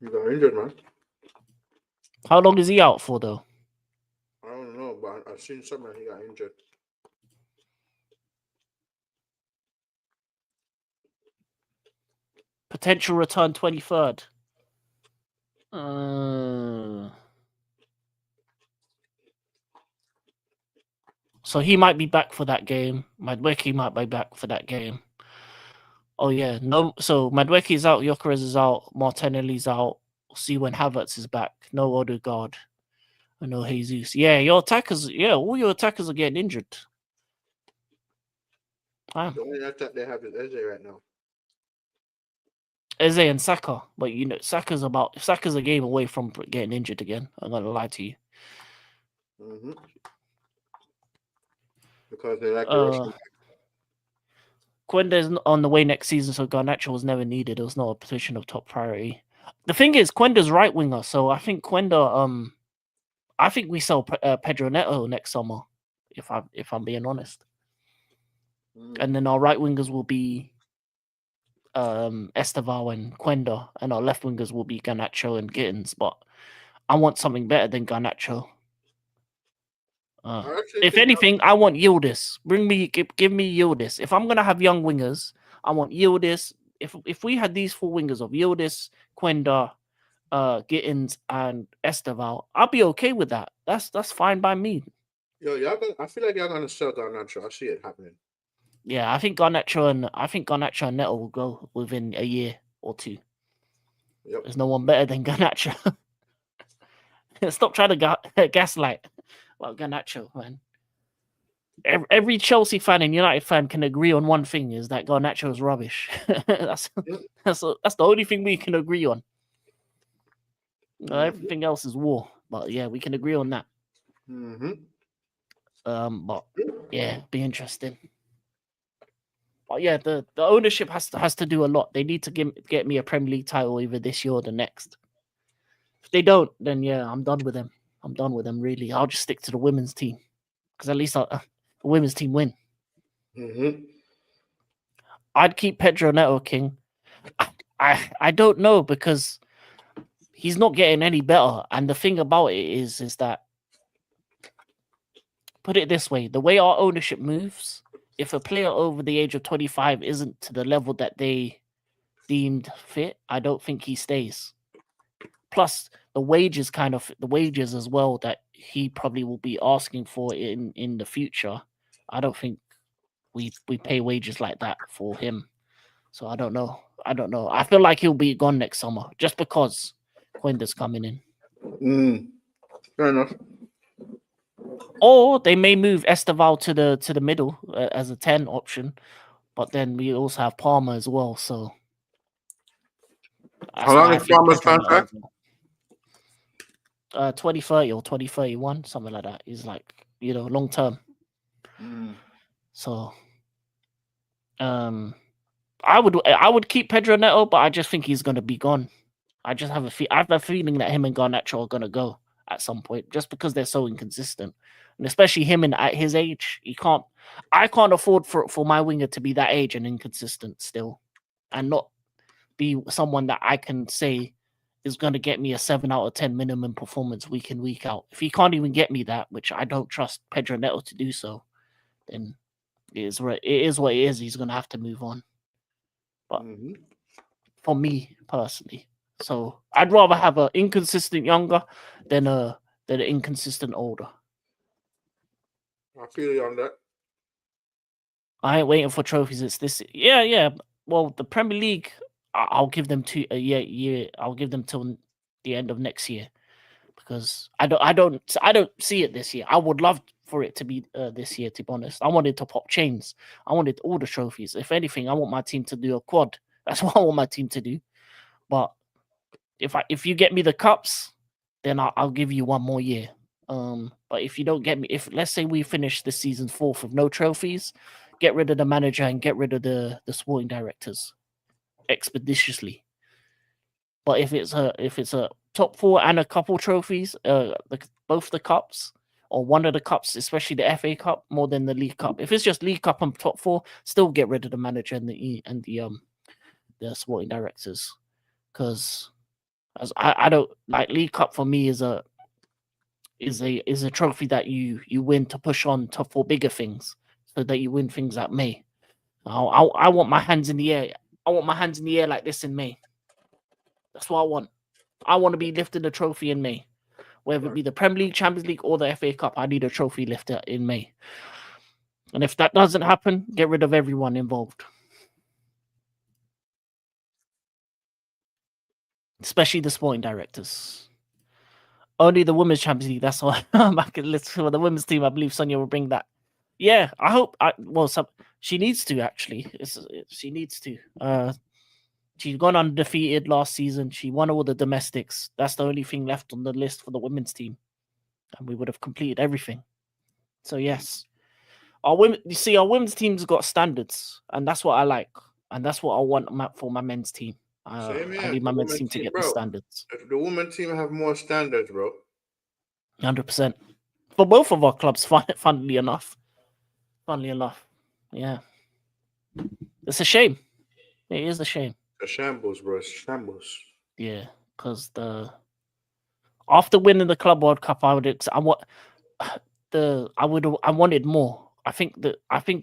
He got injured, man. How long is he out for though? I don't know, but I've seen something he got injured. Potential return 23rd. So he might be back for that game. Madweki might be back for that game. Oh yeah, no. So Madweki's out, Gyökeres is out, Martinelli's out. We'll see when Havertz is back. No Odegaard. And no Jesus. Yeah, your attackers. Yeah, all your attackers are getting injured. The only attack they have is Eze right now. Eze and Saka, but you know Saka's a game away from getting injured again. I'm gonna lie to you. Mm-hmm. Because they like the Russian. Quenda's on the way next season, so Garnacho was never needed. It was not a position of top priority. The thing is, Quenda's right winger, so I think Quenda. I think we sell Pedro Neto next summer, if I'm being honest. And then our right wingers will be Esteval and Quenda, and our left wingers will be Garnacho and Gittins. But I want something better than Garnacho. If anything, I want Yildiz. Give me Yildiz. If I'm gonna have young wingers, I want Yildiz. If we had these 4 wingers of Yildiz, Quenda, Gittins, and Esteval, I'll be okay with that. That's fine by me. Yo, I feel like y'all gonna sell Garnacho. I see it happening. Yeah, I think Garnacho and Neto will go within a year or 2. Yep. There's no one better than Garnacho. Stop trying to gaslight about Garnacho, man. Every Chelsea fan and United fan can agree on one thing: is that Garnacho is rubbish. That's the only thing we can agree on. Everything else is war, but yeah, we can agree on that. Mm-hmm. But yeah, be interesting. But yeah, the ownership has to do a lot. They need to get me a Premier League title either this year or the next. If they don't, then yeah, I'm done with them. I'm done with them. Really, I'll just stick to the women's team because at least the women's team win. I'd keep Pedro Neto, King. I don't know because he's not getting any better. And the thing about it is that, put it this way, the way our ownership moves, if a player over the age of 25 isn't to the level that they deemed fit, I don't think he stays. Plus the wages as well that he probably will be asking for in the future. I don't think we pay wages like that for him. So I don't know. I feel like he'll be gone next summer just because Coinder's coming in. Fair enough. Or they may move Esteval to the middle as a 10 option, but then we also have Palmer as well. So how long is Palmer's contract? 2030 or 2031, something like that. Is like, long term. So I would keep Pedro Neto, but I just think he's gonna be gone. I have a feeling that him and Garnacho are gonna go at some point, just because they're so inconsistent, and especially him and at his age, I can't afford for my winger to be that age and inconsistent still, and not be someone that I can say is going to get me a 7 out of 10 minimum performance week in, week out. If he can't even get me that, which I don't trust Pedro Neto to do so, then it is what it is. He's going to have to move on. But for me personally, so I'd rather have an inconsistent younger than an inconsistent older. I feel you on that. I ain't waiting for trophies. It's this. Yeah. Well, the Premier League, I'll give them year. I'll give them till the end of next year, because I don't see it this year. I would love for it to be this year. To be honest, I wanted to pop chains. I wanted all the trophies. If anything, I want my team to do a quad. That's what I want my team to do. But if you get me the cups, then I'll give you one more year. But if you don't get me, if let's say we finish the season 4th with no trophies, get rid of the manager and get rid of the sporting directors expeditiously. But if it's a top 4 and a couple trophies, both the cups or one of the cups, especially the FA Cup more than the League Cup. If it's just League Cup and top 4, still get rid of the manager and the sporting directors, because as I don't like League Cup for me is a trophy that you win to push on for bigger things, so that you win things at May. I want my hands in the air. I want my hands in the air like this in May. That's what I want. I want to be lifting the trophy in May, whether it be the Premier League, Champions League, or the FA Cup. I need a trophy lifter in May. And if that doesn't happen, get rid of everyone involved, especially the sporting directors. Only the Women's Champions League. That's all. For the women's team, I believe Sonia will bring that. Yeah, I hope. She needs to actually. She needs to. She's gone undefeated last season. She won all the domestics. That's the only thing left on the list for the women's team, and we would have completed everything. So yes, our women's team's got standards, and that's what I like, and that's what I want for my men's team. I need my men's team to get the standards. The women's team have more standards, bro. 100%. For both of our clubs, funnily enough. Yeah. It's a shame. It is a shame. A shambles, bro. Shambles. Yeah, because after winning the Club World Cup, I wanted more. I think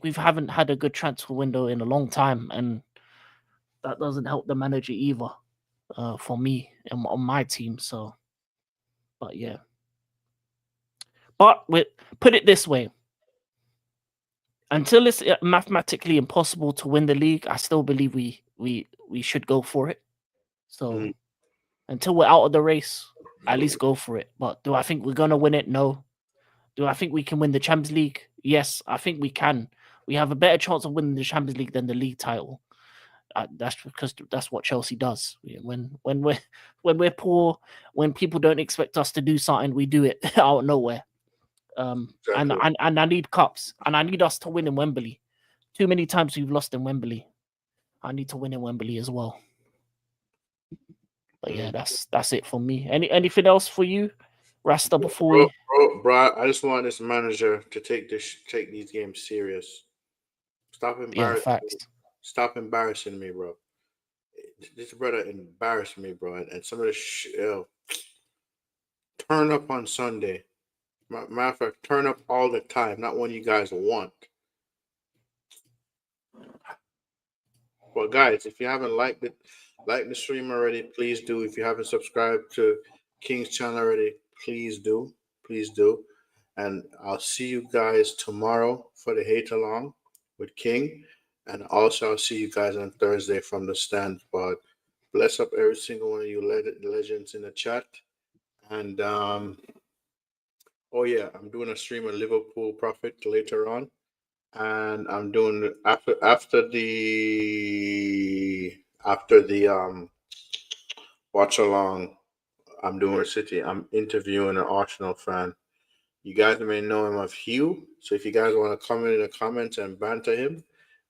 we haven't had a good transfer window in a long time, and that doesn't help the manager either. For me and on my team. So, but yeah. But put it this way: until it's mathematically impossible to win the league, I still believe we should go for it. So until we're out of the race, at least go for it. But do I think we're gonna win it? No. Do I think we can win the Champions League? Yes, I think we can. We have a better chance of winning the Champions League than the league title. That's because that's what Chelsea does. When we're poor, when people don't expect us to do something, we do it out of nowhere. Exactly. And I need cups, and I need us to win in Wembley, Too many times we've lost in Wembley. I need to win in Wembley as well. But yeah, that's it for me. Anything else for you, Rasta? Before we Bro, I just want this manager to take these games serious. Stop yeah, embarrassing me. facts. Stop embarrassing me, bro. This brother embarrassed me, bro. And some of the turn up on Sunday. Matter of fact, turn up all the time, not when you guys want. Well, guys, if you haven't liked the stream already, please do. If you haven't subscribed to King's channel already, please do. Please do. And I'll see you guys tomorrow for the hate along with King. And also I'll see you guys on Thursday from the stand. But bless up every single one of you legends in the chat. And oh yeah, I'm doing a stream of Liverpool Prophet later on. And I'm doing after the watch along. I'm doing City. I'm interviewing an Arsenal fan. You guys may know him of Hugh. So if you guys want to comment in the comments and banter him,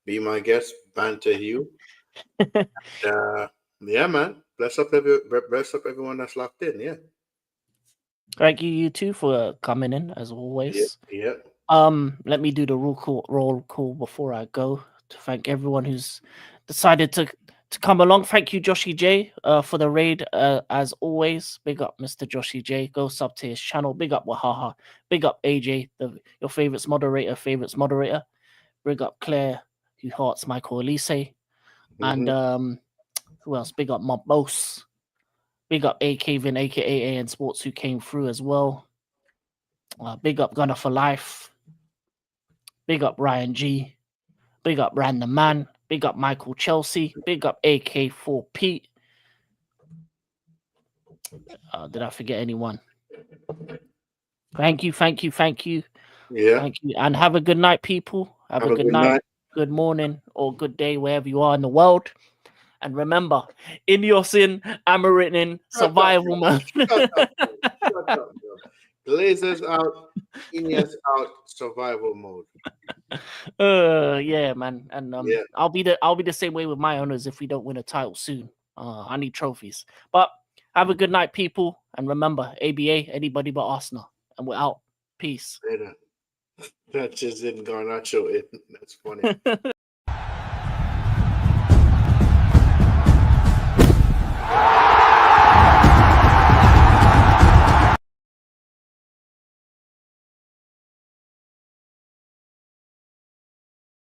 be my guest, banter Hugh. Yeah, man. Bless up everyone that's locked in. Yeah. Thank you too for coming in as always. Yeah. Let me do the roll call before I go to thank everyone who's decided to come along. Thank you, Joshy J, for the raid. As always, big up Mr. Joshy J. Go sub to his channel. Big up Wahaha. Big up AJ, your favorites moderator. Big up Claire, who hearts Michael Elise. And who else? Big up Mob Boss. Big up AK Vin, aka AN Sports, who came through as well. Big up Gunner for Life. Big up Ryan G. Big up Random Man. Big up Michael Chelsea. Big up AK4P. Did I forget anyone? Thank you. Yeah. Thank you. And have a good night, people. Have a good night, good morning, or good day, wherever you are in the world. And remember, in your sin, American survival mode. Shut up, bro. Glazers out, Ineos out, survival mode. Yeah, man. And Yeah. I'll be the same way with my owners if we don't win a title soon. I need trophies. But have a good night, people. And remember, ABA, anybody but Arsenal. And we're out. Peace. That just didn't Garnacho in. That's funny.